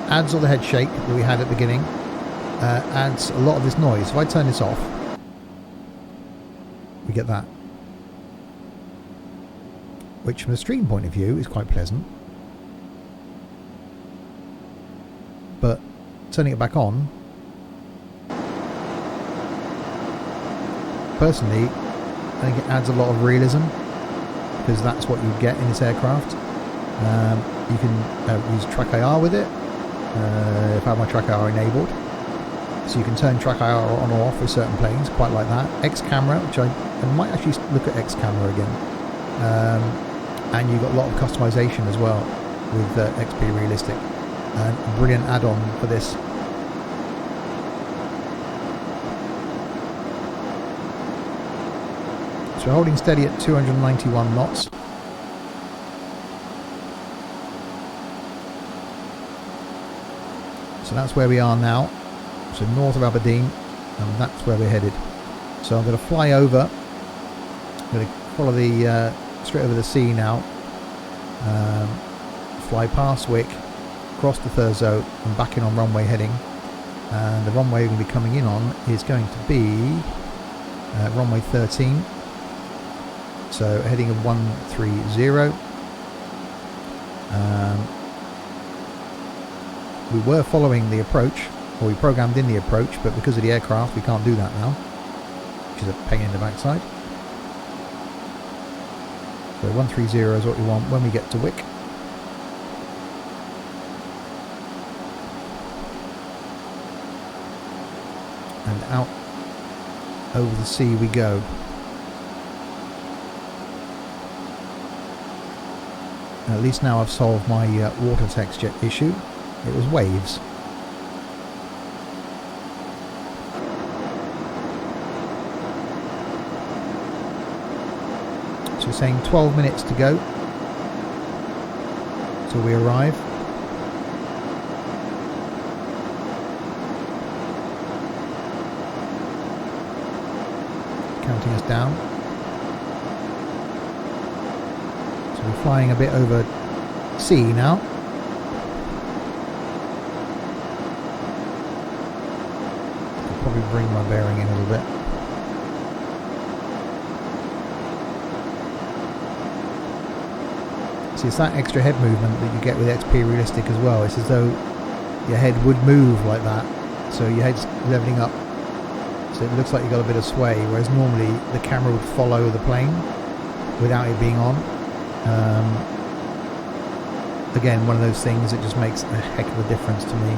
Adds all the head shake that we had at the beginning, adds a lot of this noise. If I turn this off, we get that, which from a stream point of view is quite pleasant, but turning it back on, personally, I think it adds a lot of realism, because that's what you'd get in this aircraft. You can use track IR with it, if I have my track IR enabled, so you can turn track IR on or off with certain planes, quite like that. X camera, which I might actually look at X camera again, and you've got a lot of customization as well with XP Realistic, and a brilliant add-on for this. So we're holding steady at 291 knots. So that's where we are now. So north of Aberdeen, and that's where we're headed. So I'm going to fly over. I'm going to follow the straight over the sea now. Fly past Wick, across to Thurso, and back in on runway heading. And the runway we're going to be coming in on is going to be runway 13. So heading of 130. We were following the approach, or we programmed in the approach, but because of the aircraft we can't do that now, which is a pain in the backside. So 130 is what we want when we get to Wick. And out over the sea we go. At least now I've solved my water texture issue. It was waves. So we're saying 12 minutes to go till we arrive. Counting us down. So we're flying a bit over sea now. I'll probably bring my bearing in a little bit. See, it's that extra head movement that you get with XP Realistic as well. It's as though your head would move like that, so your head's leveling up, so it looks like you've got a bit of sway, whereas normally the camera would follow the plane, without it being on. Again, one of those things that just makes a heck of a difference to me.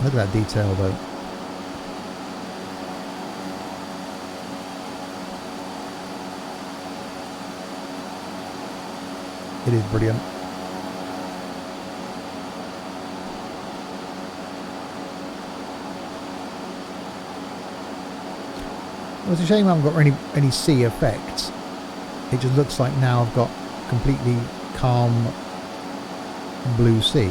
Look at that detail though. It is brilliant. Well, it's a shame I haven't got any sea effects. It just looks like now I've got completely calm blue sea.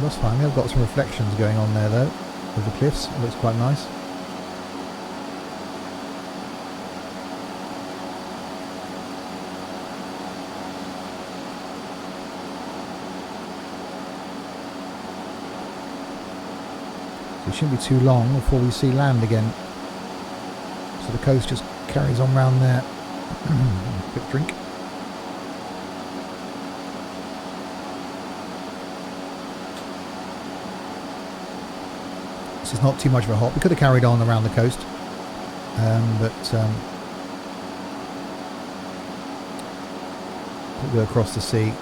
That's fine. I've got some reflections going on there though, with the cliffs. It looks quite nice. So it shouldn't be too long before we see land again. So the coast just carries on round there. Quick drink. It's not too much of a hop. We could have carried on around the coast, but we'll go across the sea.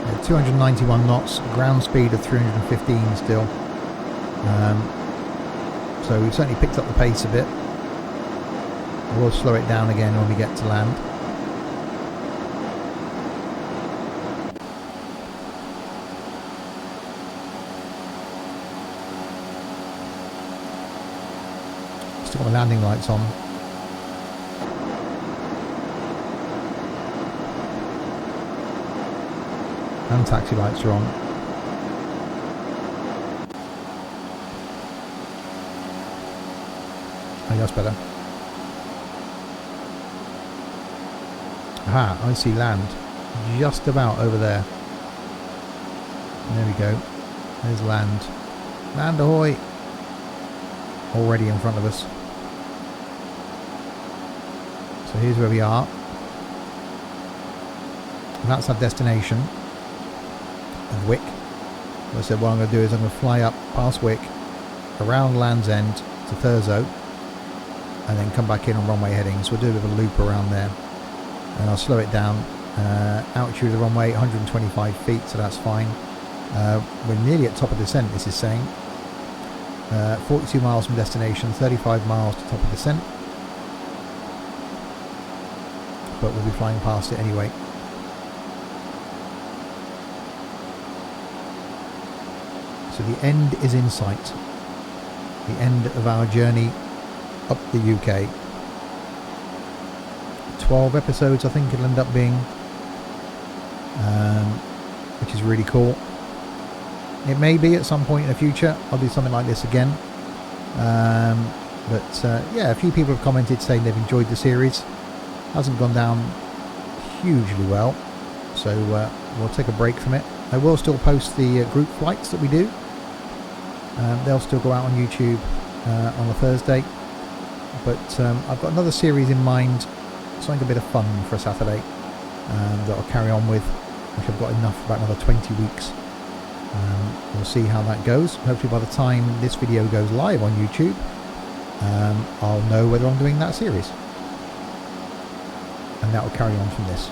Yeah, 291 knots, ground speed of 315 still. So we've certainly picked up the pace a bit. We'll slow it down again when we get to land. Still got my landing lights on. And taxi lights are on. Oh, that's better. Aha, I see land. Just about over there. There we go. There's land. Land ahoy! Already in front of us. So here's where we are. And that's our destination of Wick. As I said, what I'm going to do is I'm going to fly up past Wick, around Land's End to Thurso, and then come back in on runway heading. So we'll do a bit of a loop around there. And I'll slow it down. Altitude of the runway, 125 feet, so that's fine. We're nearly at top of descent, this is saying. 42 miles from destination, 35 miles to top of descent. But we'll be flying past it anyway. So the end is in sight. The end of our journey up the UK. 12 episodes I think it'll end up being, which is really cool. It may be at some point in the future I'll do something like this again, but yeah, a few people have commented saying they've enjoyed the series. Hasn't gone down hugely well, so we'll take a break from it. I will still post the group flights that we do. They'll still go out on YouTube on a Thursday, but I've got another series in mind, something a bit of fun for a Saturday that I'll carry on with, which I've got enough for about another 20 weeks. We'll see how that goes. Hopefully by the time this video goes live on YouTube, I'll know whether I'm doing that series, and that will carry on from this.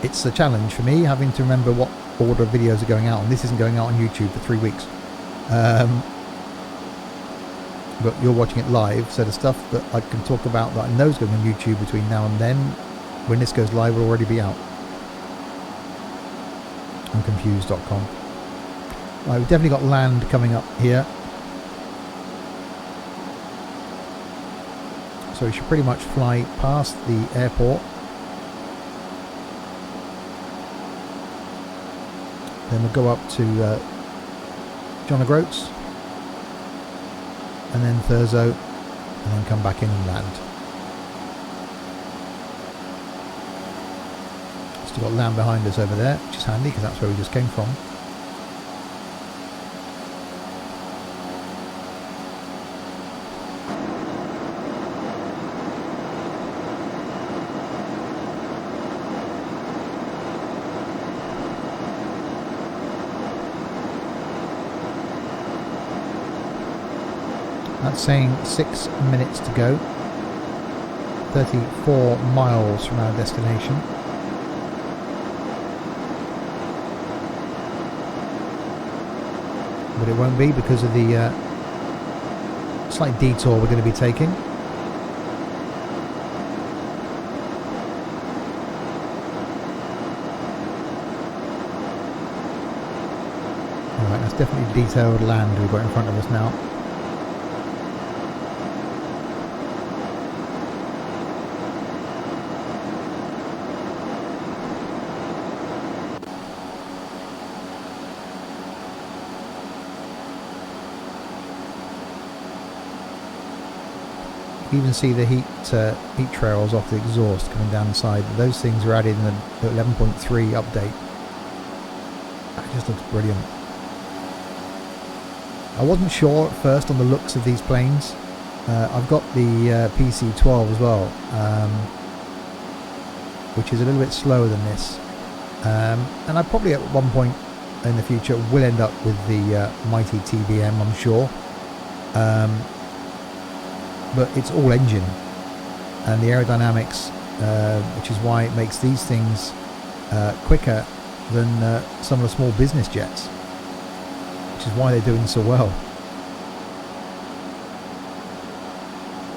It's a challenge for me having to remember what order of videos are going out, and this isn't going out on YouTube for 3 weeks. But you're watching it live, so the stuff that I can talk about that I know is going on YouTube between now and then, when this goes live, will already be out on confused.com. Right, we've definitely got land coming up here, so we should pretty much fly past the airport. Then we'll go up to John O'Groats, and then Thurso, and then come back in and land. Still got land behind us over there, which is handy because that's where we just came from. That's saying 6 minutes to go, 34 miles from our destination. But it won't be because of the slight detour we're going to be taking. Alright, that's definitely detailed land we've got in front of us now. You can even see the heat trails off the exhaust coming down the side. Those things were added in the 11.3 update. That just looks brilliant. I wasn't sure at first on the looks of these planes. I've got the PC-12 as well, which is a little bit slower than this. And I probably at one point in the future will end up with the mighty TBM, I'm sure. But it's all engine, and the aerodynamics, which is why it makes these things quicker than some of the small business jets, which is why they're doing so well.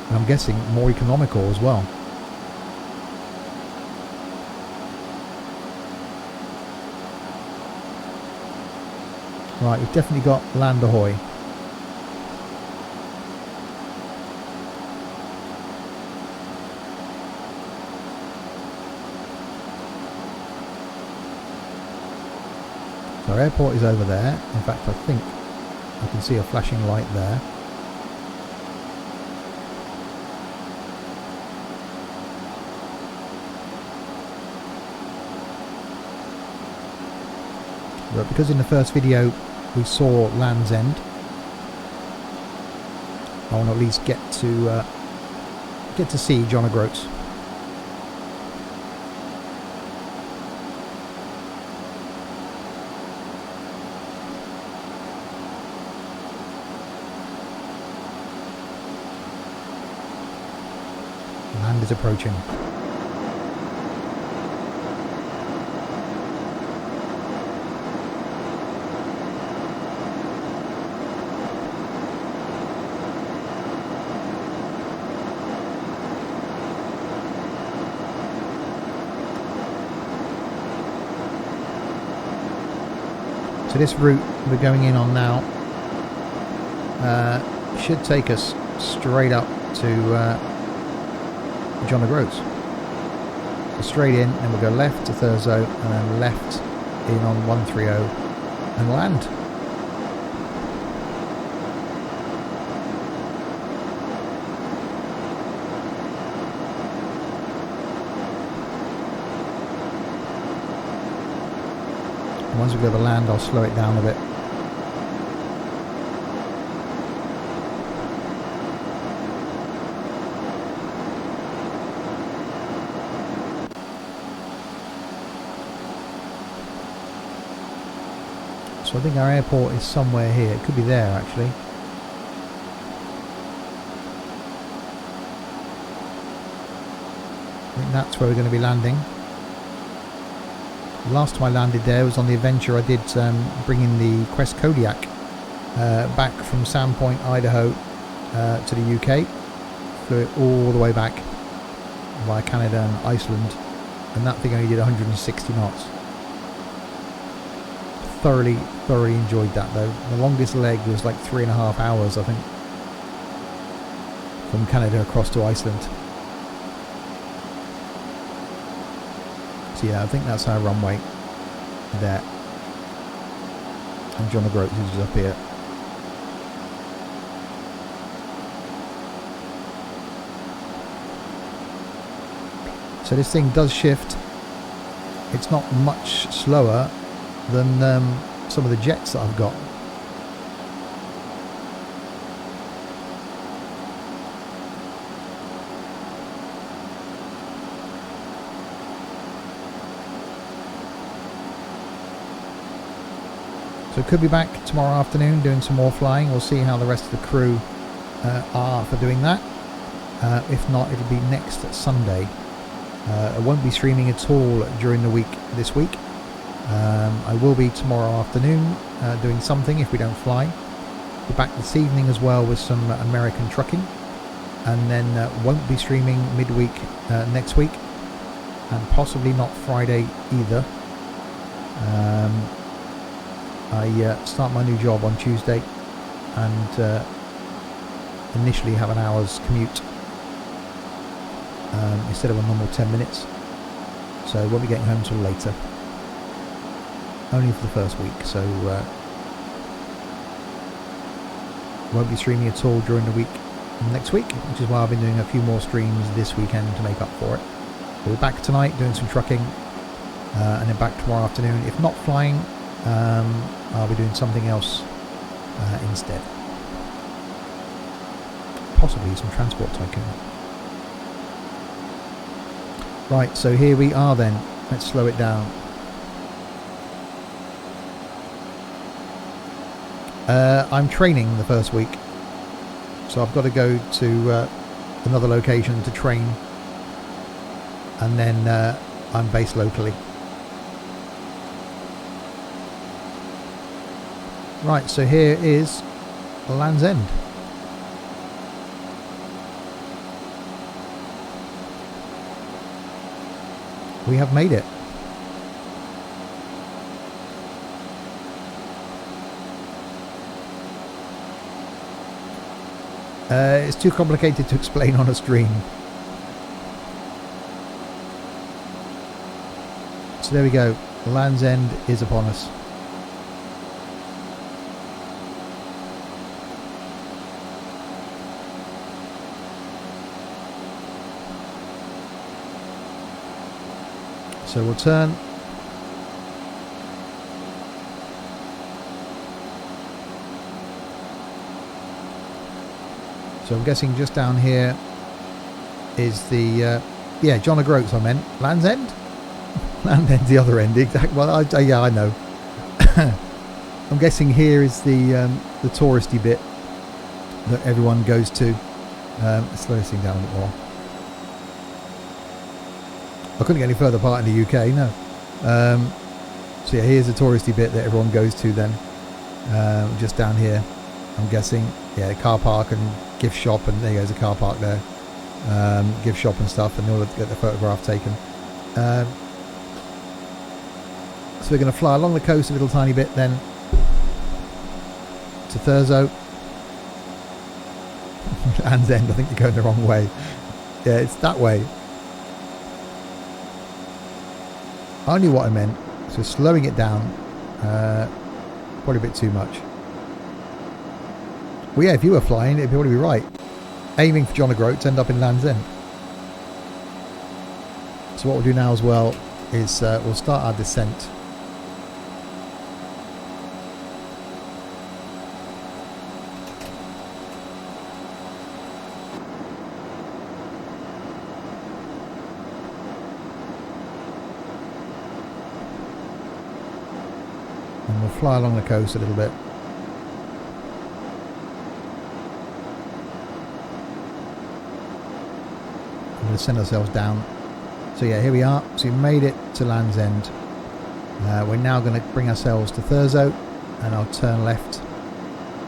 And I'm guessing more economical as well. Right, we've definitely got land ahoy. Our airport is over there. In fact, I think I can see a flashing light there. But because in the first video we saw Land's End, I want to at least get to see John O'Groats. Land is approaching. So this route we're going in on now should take us straight up to John O'Groats. So straight in, and we'll go left to Thurso, and then left in on 130 and land. And once we go to land, I'll slow it down a bit. So I think our airport is somewhere here. It could be there actually. I think that's where we're going to be landing. The last time I landed there was on the adventure I did bringing the Quest Kodiak back from Sandpoint, Idaho to the UK. Flew it all the way back via Canada and Iceland, and that thing only did 160 knots. Thoroughly enjoyed that though. The longest leg was like 3.5 hours, I think, from Canada across to Iceland. So yeah, I think that's our runway there. And John O'Groats is up here. So this thing does shift. It's not much slower than some of the jets that I've got. So could be back tomorrow afternoon doing some more flying. We'll see how the rest of the crew are for doing that. If not, it'll be next Sunday. I won't be streaming at all during the week this week. I will be tomorrow afternoon doing something if we don't fly. Be back this evening as well with some American trucking, and then won't be streaming midweek next week, and possibly not Friday either. I start my new job on Tuesday, and initially have an hour's commute instead of a normal 10 minutes, so I won't be getting home till later, only for the first week, so won't be streaming at all during the week next week, which is why I've been doing a few more streams this weekend to make up for it. We'll be back tonight doing some trucking, and then back tomorrow afternoon. If not flying, I'll be doing something else instead, possibly some transport tycoon. Right, so here we are then. Let's slow it down. I'm training the first week, so I've got to go to another location to train, and then I'm based locally. Right, so here is Land's End. We have made it. It's too complicated to explain on a stream. So there we go. Land's End is upon us. So we'll turn. So I'm guessing just down here is the yeah, John O'Groats I meant. Land's End? Land's End's the other end, exactly. Well, yeah, I know. I'm guessing here is the touristy bit that everyone goes to. Let's slow this thing down a bit more. I couldn't get any further apart in the UK, no. So yeah, here's the touristy bit that everyone goes to then. Just down here, I'm guessing. Yeah, car park and gift shop, and there goes a car park there. Gift shop and stuff, and they'll get the photograph taken. So we're going to fly along the coast a little tiny bit then to Thurso. Land's End, I think you're going the wrong way. Yeah, it's that way. I knew what I meant, so slowing it down, probably a bit too much. Well, yeah, if you were flying, it'd probably be right. Aiming for John O'Groats, end up in Land's End. So what we'll do now as well is we'll start our descent. And we'll fly along the coast a little bit. I'm going to send ourselves down. So yeah, here we are. So we made it to Land's End. We're now going to bring ourselves to Thurso, and I'll turn left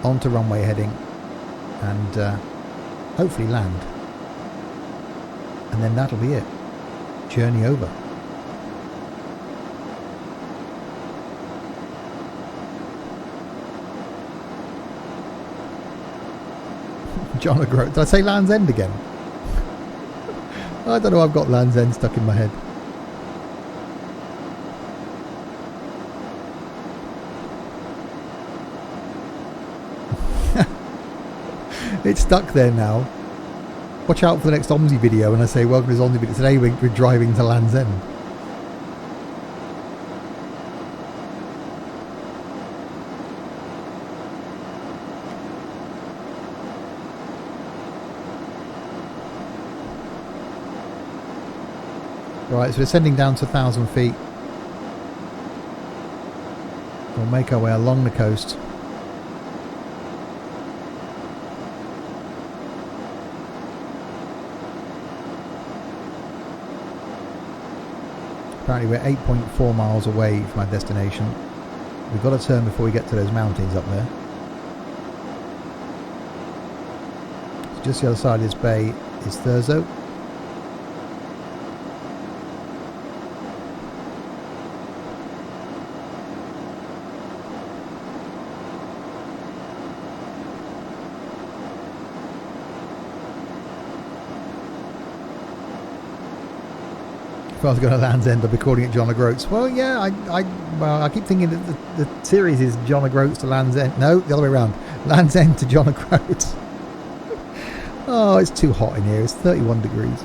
onto runway heading and hopefully land. And then that'll be it. Journey over. John O'Groats. Did I say Land's End again? I don't know, I've got Land's End stuck in my head. It's stuck there now. Watch out for the next OMSI video when I say welcome to this OMSI video. Today we're driving to Land's End. Right, so we're descending down to 1,000 feet. We'll make our way along the coast. Apparently we're 8.4 miles away from our destination. We've got to turn before we get to those mountains up there. So just the other side of this bay is Thurso. If I was going to Land's End, I'd be calling it John O'Groats. Well, yeah, I keep thinking that the series is John O'Groats to Land's End. No, the other way around. Land's End to John O'Groats. Oh, it's too hot in here. It's 31 degrees.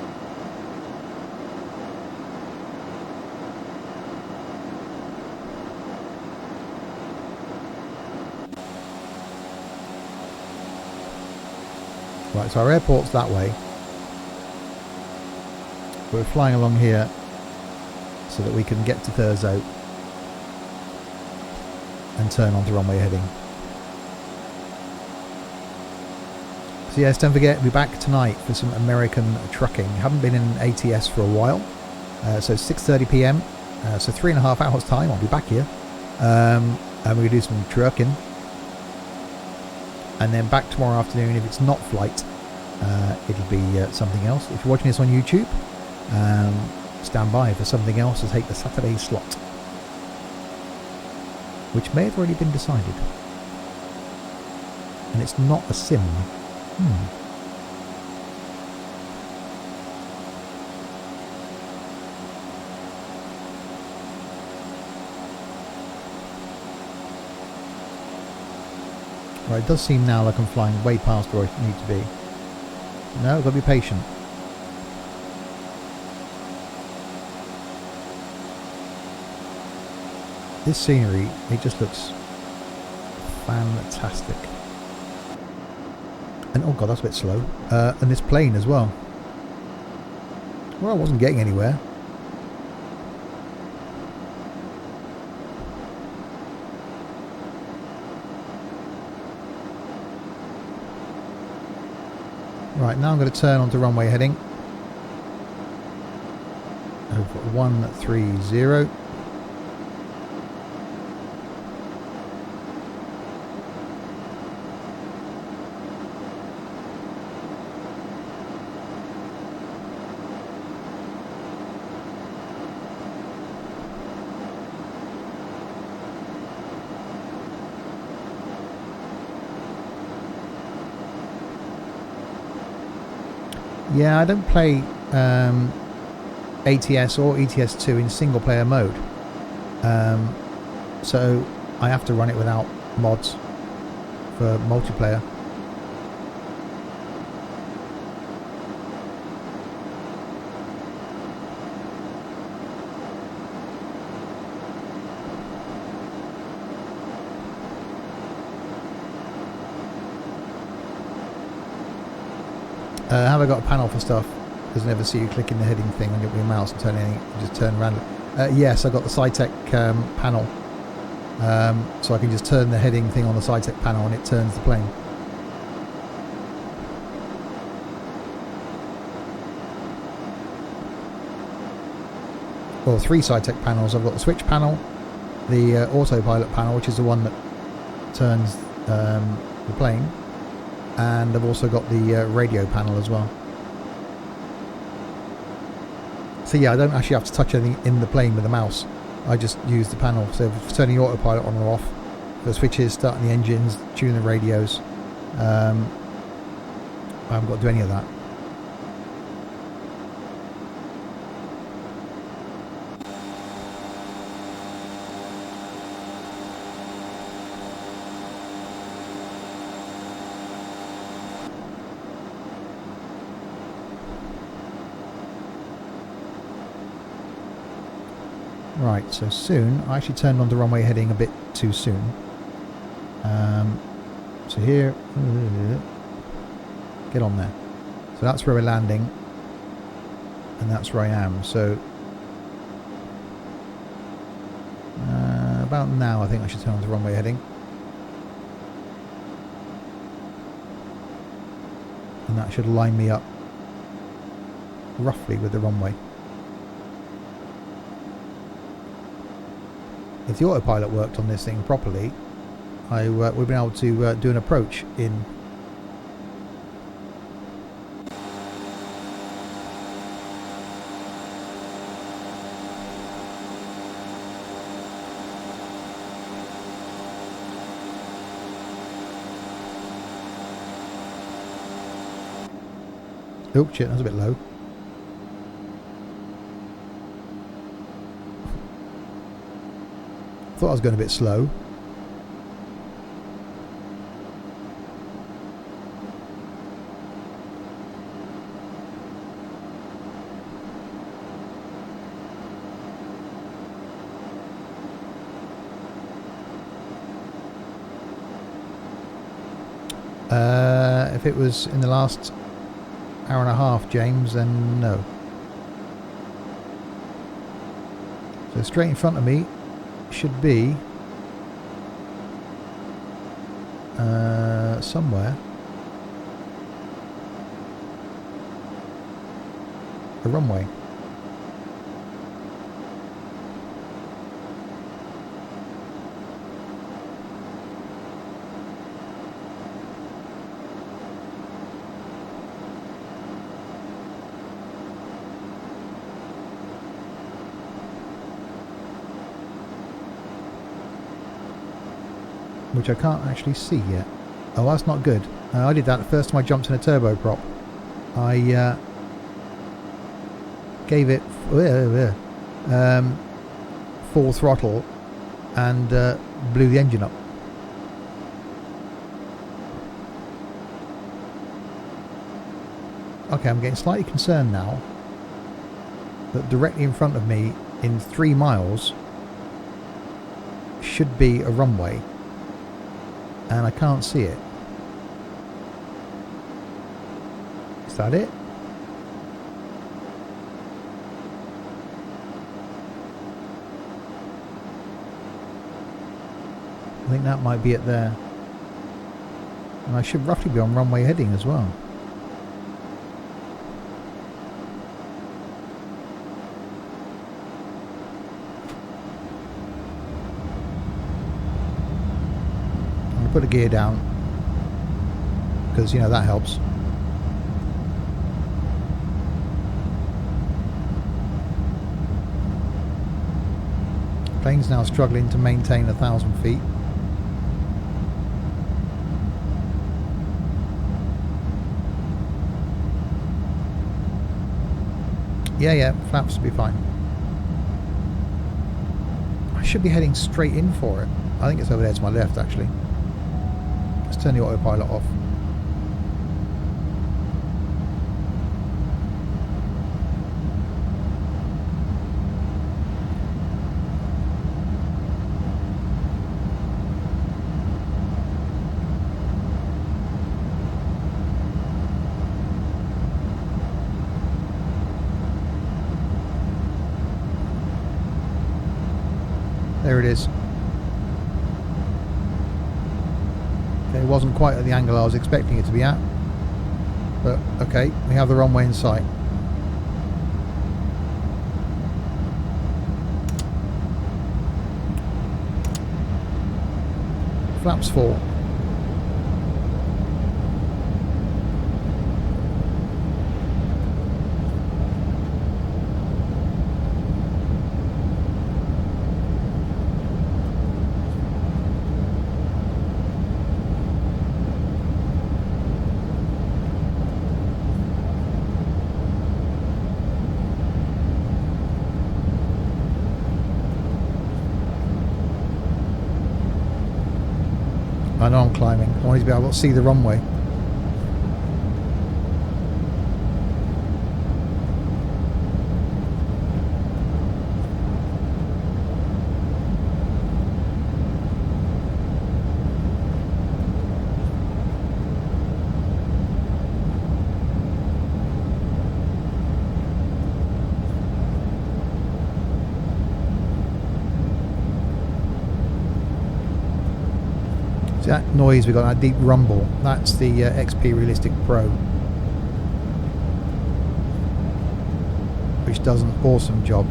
Right, so our airport's that way. We're flying along here so that we can get to Thurso and turn onto runway heading. So yes, don't forget, we'll be back tonight for some American trucking. Haven't been in ATS for a while. So 6:30 PM, so 3.5 hours time I'll be back here. And we're going to do some trucking. And then back tomorrow afternoon. If it's not flight, it'll be something else. If you're watching this on YouTube, stand by for something else to take the Saturday slot, which may have already been decided, and it's not a sim. Right, it does seem now like I'm flying way past where I need to be. No, I've got to be patient. This scenery, it just looks fantastic. And oh god, that's a bit slow. And this plane as well. Well, I wasn't getting anywhere. Right, now I'm going to turn onto runway heading. Over 130. Yeah, I don't play ATS or ETS2 in single player mode, so I have to run it without mods for multiplayer. Have I got a panel for stuff? Because I never see you clicking the heading thing on your mouse and turn anything, you just turn random. Yes, I got the SciTech panel, so I can just turn the heading thing on the SciTech panel and it turns the plane. Well, 3 SciTech panels. I've got the switch panel, the autopilot panel, which is the one that turns the plane, and I've also got the radio panel as well. So yeah, I don't actually have to touch anything in the plane with the mouse. I just use the panel. So for turning the autopilot on or off, the switches, starting the engines, tuning the radios, I haven't got to do any of that. Right, so soon, I actually turned on the runway heading a bit too soon. So here, get on there. So that's where we're landing, and that's where I am. So about now, I think I should turn on the runway heading, and that should line me up roughly with the runway. If the autopilot worked on this thing properly, we've been able to do an approach in. Oh shit, that's a bit low. Thought I was going a bit slow. If it was in the last hour and a half, James, then no. So straight in front of me should be somewhere a runway. Which I can't actually see yet. Oh, that's not good. I did that the first time I jumped in a turboprop. I gave it full throttle and blew the engine up. Okay, I'm getting slightly concerned now that directly in front of me in 3 miles should be a runway, and I can't see it. Is that it? I think that might be it there. And I should roughly be on runway heading as well. I'm going to put the gear down, because, you know, that helps. Plane's now struggling to maintain 1,000 feet. Yeah, flaps will be fine. I should be heading straight in for it. I think it's over there to my left, actually. Let's turn the autopilot off. There it is. Okay, it wasn't quite at the angle I was expecting it to be at, but okay, we have the runway in sight. Flaps full. I know I'm climbing. I want to be able to see the runway. that noise we got, that deep rumble? That's the XP Realistic Pro, which does an awesome job.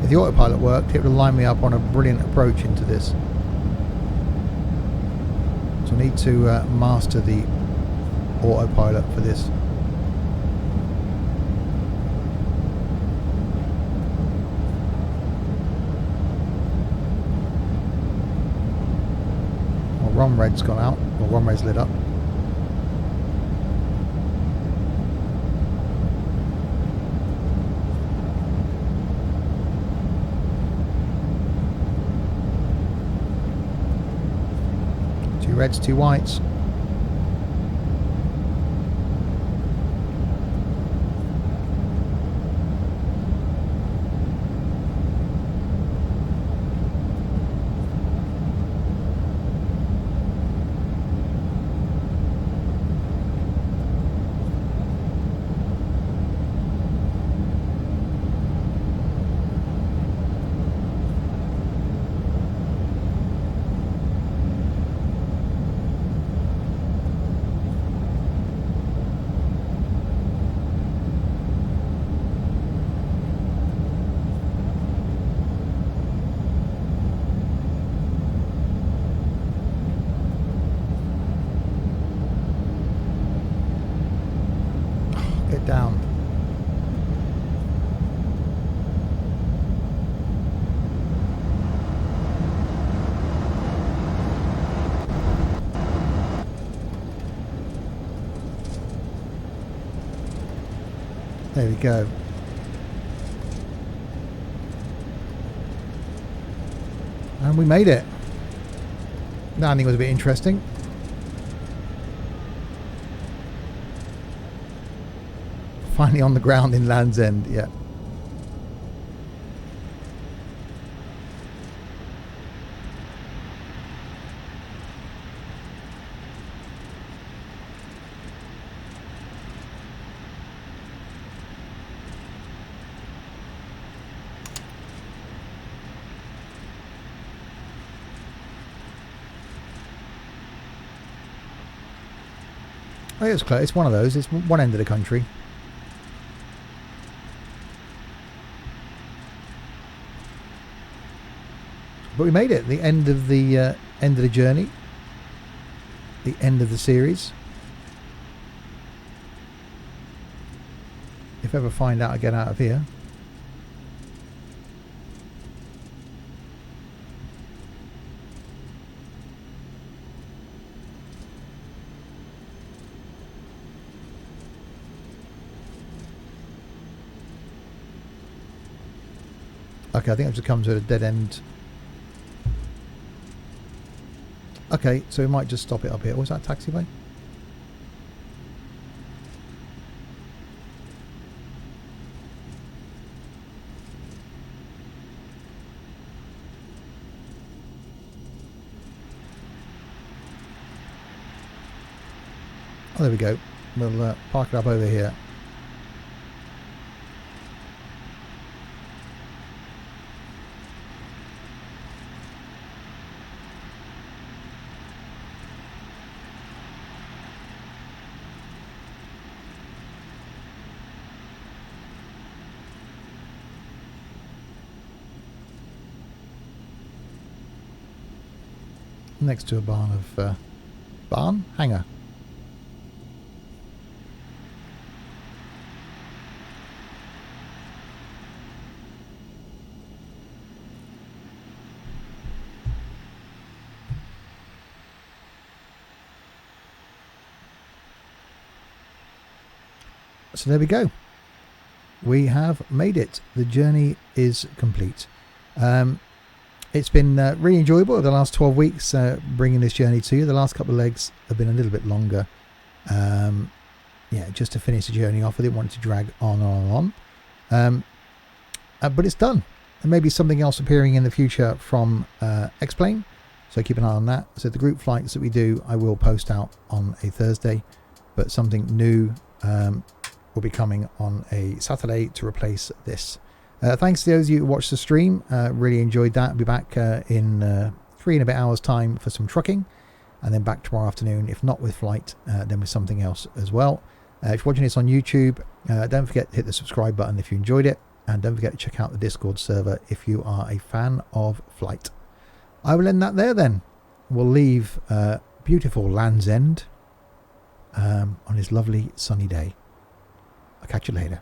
If the autopilot worked, it would line me up on a brilliant approach into this. So I need to master the autopilot for this. Well, Ron Red's gone out. Well, Ron Red's lit up. Two reds, two whites. Get down. There we go. And we made it. Landing was a bit interesting. Finally on the ground in Land's End, yeah. Oh, it's close. It's one of those. It's one end of the country. But we made it. The end of the journey. The end of the series. If I ever find out I get out of here. Okay, I think I've just come to a dead end. Okay, so we might just stop it up here. Was that taxiway? Oh, there we go. We'll park it up over here. Next to a barn of hangar. So there we go. We have made it. The journey is complete. It's been really enjoyable the last 12 weeks bringing this journey to you. The last couple of legs have been a little bit longer. Yeah, just to finish the journey off. I didn't want it to drag on. But it's done. And maybe something else appearing in the future from Xplane. So keep an eye on that. So the group flights that we do, I will post out on a Thursday, but something new will be coming on a Saturday to replace this. Thanks to those of you who watched the stream. Really enjoyed that. I'll be back in 3 and a bit hours time for some trucking, and then back tomorrow afternoon, if not with flight, then with something else as well. If you're watching this on YouTube, don't forget to hit the subscribe button if you enjoyed it, and don't forget to check out the Discord server if you are a fan of flight. I will end that there then. We'll leave beautiful Land's End on this lovely sunny day. I'll catch you later.